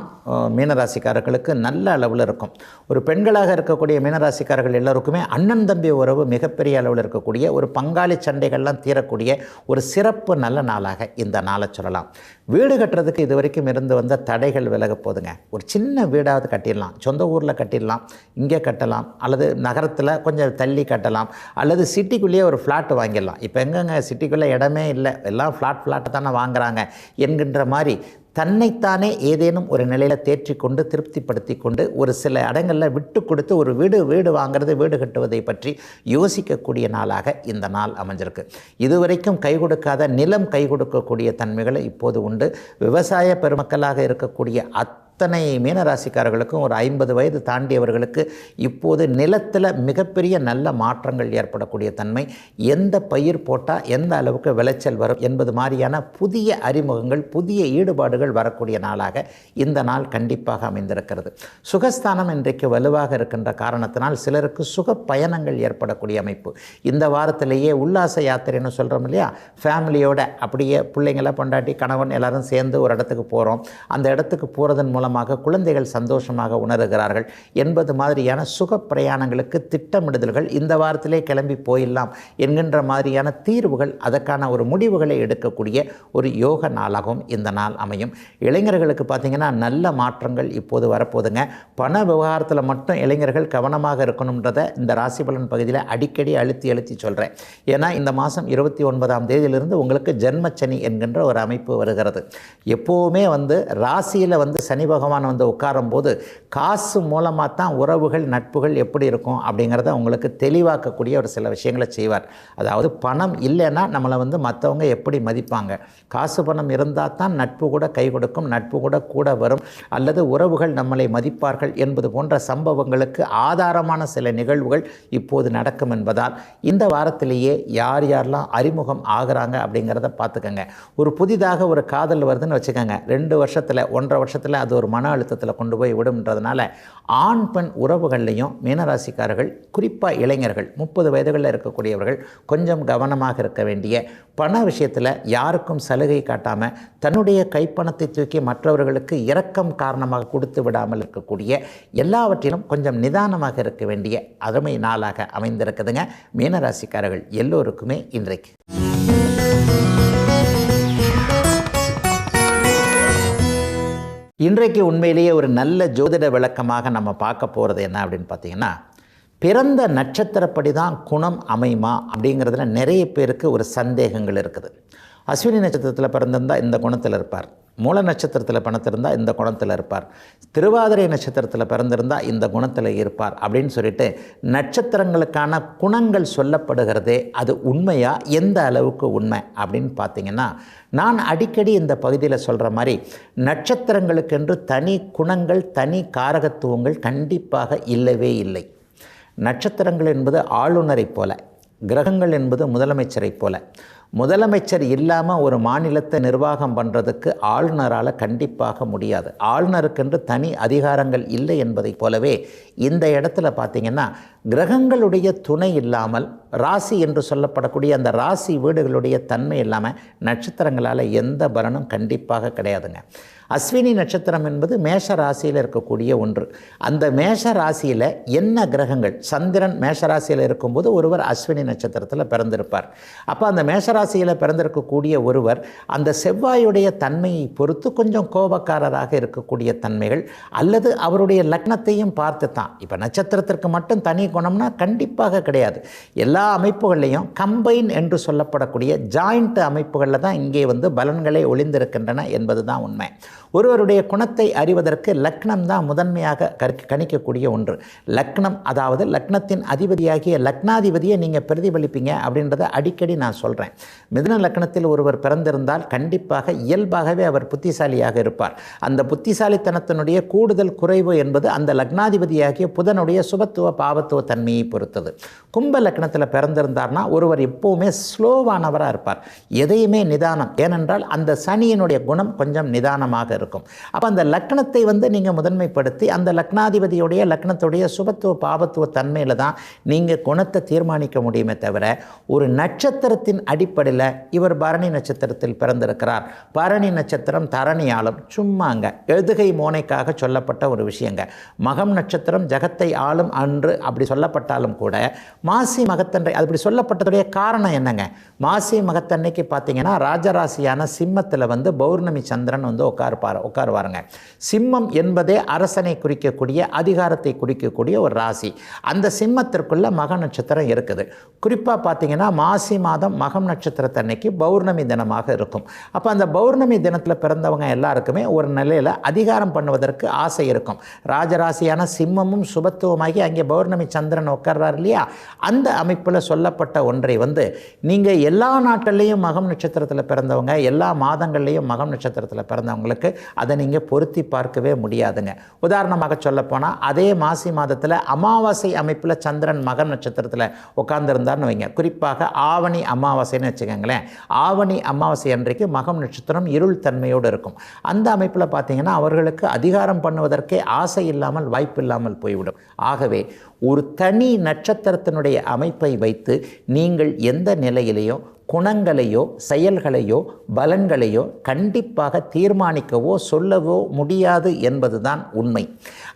மீனராசிக்காரர்களுக்கு நல்ல அளவில் இருக்கும். ஒரு பெண்களாக இருக்கக்கூடிய மீனராசிக்காரர்கள் எல்லோருக்குமே அண்ணன் தம்பி உறவு மிகப்பெரிய அளவில் இருக்கக்கூடிய ஒரு பங்காளி சண்டைகள்லாம் தீரக்கூடிய ஒரு சிறப்பு நல்ல நாளாக இந்த நாளை சொல்லலாம். வீடு கட்டுறதுக்கு இது வரைக்கும் இருந்து வந்த தடைகள் விலக போதுங்க. ஒரு சின்ன வீடாவது கட்டிடலாம். சொந்த ஊரில் கட்டிடலாம், இங்கே கட்டலாம், அல்லது நகரத்தில் கொஞ்சம் தள்ளி கட்டலாம், அல்லது சிட்டிக்குள்ளேயே ஒரு ஃப்ளாட் வாங்கிடலாம். இப்போ எங்கெங்க சிட்டிக்குள்ளே இடமே இல்லை, எல்லாம் ஃப்ளாட்டை தானே வாங்குகிறாங்க என்கின்ற மாதிரி தன்னைத்தானே ஏதேனும் ஒரு நிலையில் தேற்றிக்கொண்டு திருப்திப்படுத்தி கொண்டு ஒரு சில இடங்களில் விட்டு கொடுத்து ஒரு வீடு வாங்கிறது, வீடு கட்டுவதை பற்றி யோசிக்கக்கூடிய நாளாக இந்த நாள் அமைஞ்சிருக்கு. இதுவரைக்கும் கை கொடுக்காத நிலம் கை கொடுக்கக்கூடிய தன்மைகளை இப்போது உண்டு. விவசாய பெருமக்களாக இருக்கக்கூடிய அத்தனை மீனராசிக்காரர்களுக்கும் ஒரு 50 வயது தாண்டியவர்களுக்கு இப்போது நிலத்தில் மிகப்பெரிய நல்ல மாற்றங்கள் ஏற்படக்கூடிய தன்மை, எந்த பயிர் போட்டால் எந்த அளவுக்கு விளைச்சல் வரும் என்பது மாதிரியான புதிய அறிமுகங்கள், புதிய ஈடுபாடுகள் வரக்கூடிய நாளாக இந்த நாள் கண்டிப்பாக அமைந்திருக்கிறது. சுகஸ்தானம் இன்றைக்கு வலுவாக இருக்கின்ற காரணத்தினால் சிலருக்கு சுக பயணங்கள் ஏற்படக்கூடிய அமைப்பு. இந்த வாரத்திலேயே உல்லாச யாத்திரைன்னு சொல்கிறோம் இல்லையா, ஃபேமிலியோட அப்படியே பிள்ளைங்களை பொண்டாட்டி கணவன் எல்லாரும் சேர்ந்து ஒரு இடத்துக்கு போகிறோம். அந்த இடத்துக்கு போகிறதன் மூலமாக குழந்தைகள் சந்தோஷமாக உணர்கிறார்கள் என்பது மாதிரியான சுக பிரயாணங்களுக்கு திட்டமிடுதல்கள் இந்த வாரத்திலே கிளம்பி போயிடலாம் என்கின்ற மாதிரியான தீர்வுகள், அதற்கான ஒரு முடிவுகளை எடுக்கக்கூடிய ஒரு யோக நாளாகவும் இந்த நாள் அமையும். இளைஞர்களுக்கு பார்த்திங்கன்னா நல்ல மாற்றங்கள் இப்போது வரப்போதுங்க. பண விவகாரத்தில் மட்டும் இளைஞர்கள் கவனமாக இருக்கணுன்றதை இந்த ராசிபலன் பகுதியில் அடிக்கடி அழுத்தி சொல்கிறேன். ஏன்னா இந்த மாதம் 29ஆம் தேதியிலிருந்து உங்களுக்கு ஜென்மச்சனி என்கின்ற ஒரு அமைப்பு வருகிறது. எப்போவுமே ராசியில் சனி பகவான் உட்காரும் போது காசு மூலமாக தான் உறவுகள் நட்புகள் எப்படி இருக்கும் அப்படிங்கிறத உங்களுக்கு தெளிவாக்கக்கூடிய ஒரு சில விஷயங்களை செய்வார். அதாவது பணம் இல்லைன்னா நம்மளை மற்றவங்க எப்படி மதிப்பாங்க, காசு பணம் இருந்தால் தான் நட்பு கூட கை கொடுக்கும், நட்பு கூட வரும், அல்லது உறவுகள் நம்மளை மதிப்பார்கள் என்பது போன்ற சம்பவங்களுக்கு ஆதாரமான சில நிகழ்வுகள் இப்போது நடக்கும் என்பதால் இந்த வாரத்திலேயே யாரெல்லாம் அறிமுகம் ஆகிறாங்க அப்படிங்கிறத பார்த்துக்கங்க. ஒரு புதிதாக ஒரு காதல் வருதுன்னு வச்சுக்கோங்க, 2 வருஷத்தில் 1.5 வருஷத்தில் அது ஒரு மன அழுத்தத்தில் கொண்டு போய் விடும்ன்றதுனால ஆண் பெண் உறவுகள்லையும் மீனராசிக்காரர்கள், குறிப்பாக இளைஞர்கள் 30 வயதுகளில் இருக்கக்கூடியவர்கள் கொஞ்சம் கவனமாக இருக்க வேண்டிய, பண விஷயத்தில் யாருக்கும் சலுகை காட்டாமல் தன்னுடைய கைப்பணத்தை தூக்கி மற்றவர்களுக்கு இரக்கம் காரணமாக கொடுத்து விடாமல் இருக்கக்கூடிய, எல்லாவற்றிலும் கொஞ்சம் நிதானமாக இருக்க வேண்டிய அருமை நாளாக அமைந்திருக்குதுங்க மீனராசிக்காரர்கள் எல்லோருக்குமே இன்றைக்கு. இன்றைக்கு உண்மையிலேயே ஒரு நல்ல ஜோதிட விளக்கமாக நம்ம பார்க்க போகிறது என்ன அப்படின்னு பார்த்தீங்கன்னா, பிறந்த நட்சத்திரப்படி தான் குணம் அமையுமா அப்படிங்கிறதுல நிறைய பேருக்கு ஒரு சந்தேகங்கள் இருக்குது. அஸ்வினி நட்சத்திரத்தில் பிறந்திருந்தால் இந்த குணத்தில் இருப்பார், மூல நட்சத்திரத்தில் பிறந்திருந்தால் இந்த குணத்தில் இருப்பார், திருவாதிரை நட்சத்திரத்தில் பிறந்திருந்தால் இந்த குணத்தில் இருப்பார் அப்படின்னு சொல்லிட்டு நட்சத்திரங்களுக்கான குணங்கள் சொல்லப்படுகிறதே அது உண்மையா, எந்த அளவுக்கு உண்மை அப்படின்னு பார்த்தீங்கன்னா, நான் அடிக்கடி இந்த பகுதியில் சொல்கிற மாதிரி நட்சத்திரங்களுக்கென்று தனி குணங்கள், தனி காரகத்துவங்கள் கண்டிப்பாக இல்லவே இல்லை. நட்சத்திரங்கள் என்பது ஆளுநரை போல, கிரகங்கள் என்பது முதலமைச்சரை போல. முதலமைச்சர் இல்லாமல் ஒரு மாநிலத்தை நிர்வாகம் பண்ணுறதுக்கு ஆளுநரால் கண்டிப்பாக முடியாது. ஆளுநருக்கென்று தனி அதிகாரங்கள் இல்லை என்பதைப் போலவே இந்த இடத்துல பார்த்திங்கன்னா கிரகங்களுடைய துணை இல்லாமல் ராசி என்று சொல்லப்படக்கூடிய அந்த ராசி வீடுகளுடைய தன்மை இல்லாமல் நட்சத்திரங்களால் எந்த பலனும் கண்டிப்பாக கிடையாதுங்க. அஸ்வினி நட்சத்திரம் என்பது மேஷ ராசியில் இருக்கக்கூடிய ஒன்று. அந்த மேஷ ராசியில் என்ன கிரகங்கள், சந்திரன் மேஷ ராசியில் இருக்கும்போது ஒருவர் அஸ்வினி நட்சத்திரத்தில் பிறந்திருப்பார். அப்போ அந்த மேஷ ராசியில் பிறந்திருக்கக்கூடிய ஒருவர் அந்த செவ்வாயுடைய தன்மையை பொறுத்து கொஞ்சம் கோபக்காரராக இருக்கக்கூடிய தன்மைகள், அல்லது அவருடைய லக்னத்தையும் பார்த்து தான். இப்போ நட்சத்திரத்திற்கு மட்டும் தனி குணம்னா கண்டிப்பாக கிடையாது. எல்லா அமைப்புகள்லையும் கம்பைன் என்று சொல்லப்படக்கூடிய ஜாயிண்ட் அமைப்புகளில் தான் இங்கே பலன்களே ஒளிந்திருக்கின்றன என்பது தான் உண்மை. ஒருவருடைய குணத்தை அறிவதற்கு லக்னம் தான் முதன்மையாக கணிக்கக்கூடிய ஒன்று. லக்னம், அதாவது லக்னத்தின் அதிபதியாகிய லக்னாதிபதியை நீங்கள் பிரதிபலிப்பீங்க அப்படின்றத அடிக்கடி நான் சொல்கிறேன். மிதுன லக்னத்தில் ஒருவர் பிறந்திருந்தால் கண்டிப்பாக இயல்பாகவே அவர் புத்திசாலியாக இருப்பார். அந்த புத்திசாலித்தனத்தினுடைய கூடுதல் குறைவு என்பது அந்த லக்னாதிபதியாகிய புதனுடைய சுபத்துவ பாவத்துவ தன்மையை பொறுத்தது. கும்ப லக்னத்தில் பிறந்திருந்தார்னா ஒருவர் எப்போவுமே ஸ்லோவானவராக இருப்பார், எதையுமே நிதானம். ஏனென்றால் அந்த சனியினுடைய குணம் கொஞ்சம் நிதானமாக இருக்கும். அப்போ அந்த லக்னத்தை நீங்கள் முதன்மைப்படுத்தி அந்த லக்னாதிபதியுடைய லக்னத்துடைய சுபத்துவ பாவத்துவ தன்மையில் தான் நீங்கள் குணத்தை தீர்மானிக்க முடியுமே தவிர ஒரு நட்சத்திரத்தின் அடிப்படையில் இவர் பரணி நட்சத்திரத்தில் பிறந்திருக்கிறார், பரணி நட்சத்திரம் தரணி ஆளும், சும்மாங்க எழுதுகை மோனைக்காக சொல்லப்பட்ட ஒரு விஷயங்க. மகம் நட்சத்திரம் ஜகத்தை ஆளும் அன்று அப்படி சொல்லப்பட்டாலும் கூட மாசி மகத்தன்றை அது அப்படி சொல்லப்பட்டதுடைய காரணம் என்னங்க? மாசி மகத்தன்னைக்கு பார்த்தீங்கன்னா ராஜராசியான சிம்மத்தில் பௌர்ணமி சந்திரன் உட்காருவாருங்க. சிம்மம் என்பதே அரசனை குறிக்கக்கூடிய அதிகாரத்தை குறிக்கக்கூடிய ஒரு ராசி. அந்த சிம்மத்திற்குள்ள மக நட்சத்திரம் இருக்குது. குறிப்பாக பார்த்தீங்கன்னா மாசி மாதம் மகம் நட்சத்திரத்தன்னைக்கு பௌர்ணமி தினமாக இருக்கும். அப்போ அந்த பௌர்ணமி தினத்தில் பிறந்தவங்க எல்லாருக்குமே ஒரு நிலையில் அதிகாரம் பண்ணுவதற்கு ஆசை இருக்கும். ராஜராசியான சிம்மமும் சுபத்துவமாகி அங்கே பௌர்ணமி சந்திரன் உட்கார்றார் இல்லையா, அந்த அமைப்பில் சொல்லப்பட்ட ஒன்றை நீங்கள் எல்லா நாட்கள்லேயும் மகம் நட்சத்திரத்தில் பிறந்தவங்க, எல்லா மாதங்கள்லேயும் மகம் நட்சத்திரத்தில் பிறந்தவங்களுக்கு அதை நீங்கள் பொருத்தி பார்க்கவே முடியாதுங்க. உதாரணமாக சொல்லப்போனால் அதே மாசி மாதத்தில் அமாவாசை அமைப்பில் சந்திரன் மகம் நட்சத்திரத்தில் உட்கார்ந்துருந்தார்னு வைங்க. குறிப்பாக ஆவணி அமாவாசைன்னு வச்சுக்கோங்களேன். ஆவணி அமாவாசை அன்றைக்கு மகம் நட்சத்திரம் இருள் தன்மையோடு இருக்கும். அந்த அமைப்பில் பார்த்தீங்கன்னா அவர்களுக்கு அதிகாரம் பண்ணுவதற்கே ஆசை இல்லாமல் வாய்ப்பு இல்லாமல் போய்விடும். ஆகவே ஒரு தனி நட்சத்திரத்தினுடைய அமைப்பை வைத்து நீங்கள் எந்த நிலையிலேயோ குணங்களையோ செயல்களையோ பலன்களையோ கண்டிப்பாக தீர்மானிக்கவோ சொல்லவோ முடியாது என்பதுதான் உண்மை.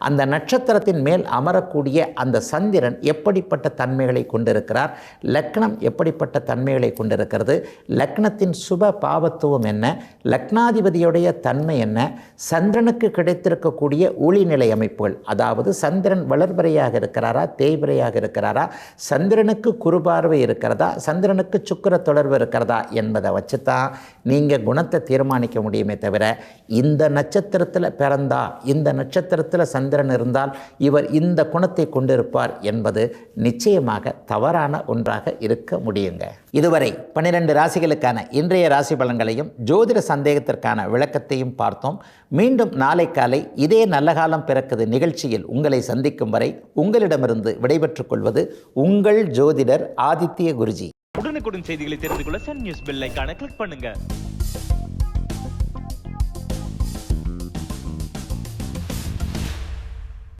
அந்த நட்சத்திரத்தின் மேல் அமரக்கூடிய அந்த சந்திரன் எப்படிப்பட்ட தன்மைகளை கொண்டிருக்கிறார், லக்னம் எப்படிப்பட்ட தன்மைகளை கொண்டிருக்கிறது, லக்னத்தின் சுப பாவத்துவம் என்ன, லக்னாதிபதியுடைய தன்மை என்ன, சந்திரனுக்கு கிடைத்திருக்கக்கூடிய ஒளிநிலை அமைப்புகள், அதாவது சந்திரன் வளர்பிறையாக இருக்கிறாரா தேய்பிறையாக இருக்கிறாரா, சந்திரனுக்கு குறுபார்வை இருக்கிறதா, சந்திரனுக்கு சுக்கிர தொடர்பு இருக்கிறதா என்பதை வச்சு தான் நீங்கள் குணத்தை தீர்மானிக்க முடியுமே தவிர இந்த நட்சத்திரத்தில் பிறந்தா இந்த நட்சத்திரத்தில் சந்திரன் இருந்தால் இவர் இந்த குணத்தை கொண்டிருப்பார் என்பது நிச்சயமாக தவறான ஒன்றாக இருக்க முடியுங்க. இதுவரை 12 ராசிகளுக்கான இன்றைய ராசி பலன்களையும் ஜோதிட சந்தேகத்திற்கான விளக்கத்தையும் பார்த்தோம். மீண்டும் நாளை காலை இதே நல்ல காலம் பிறக்குது நிகழ்ச்சியில் உங்களை சந்திக்கும் வரை உங்களிடமிருந்து விடைபெற்றுக் கொள்வது உங்கள் ஜோதிடர் ஆதித்ய குருஜி. உடனுக்குடன் செய்திகளை தெரிந்து கொள்ள சன் நியூஸ் பெல் ஐகானை கிளிக் பண்ணுங்க.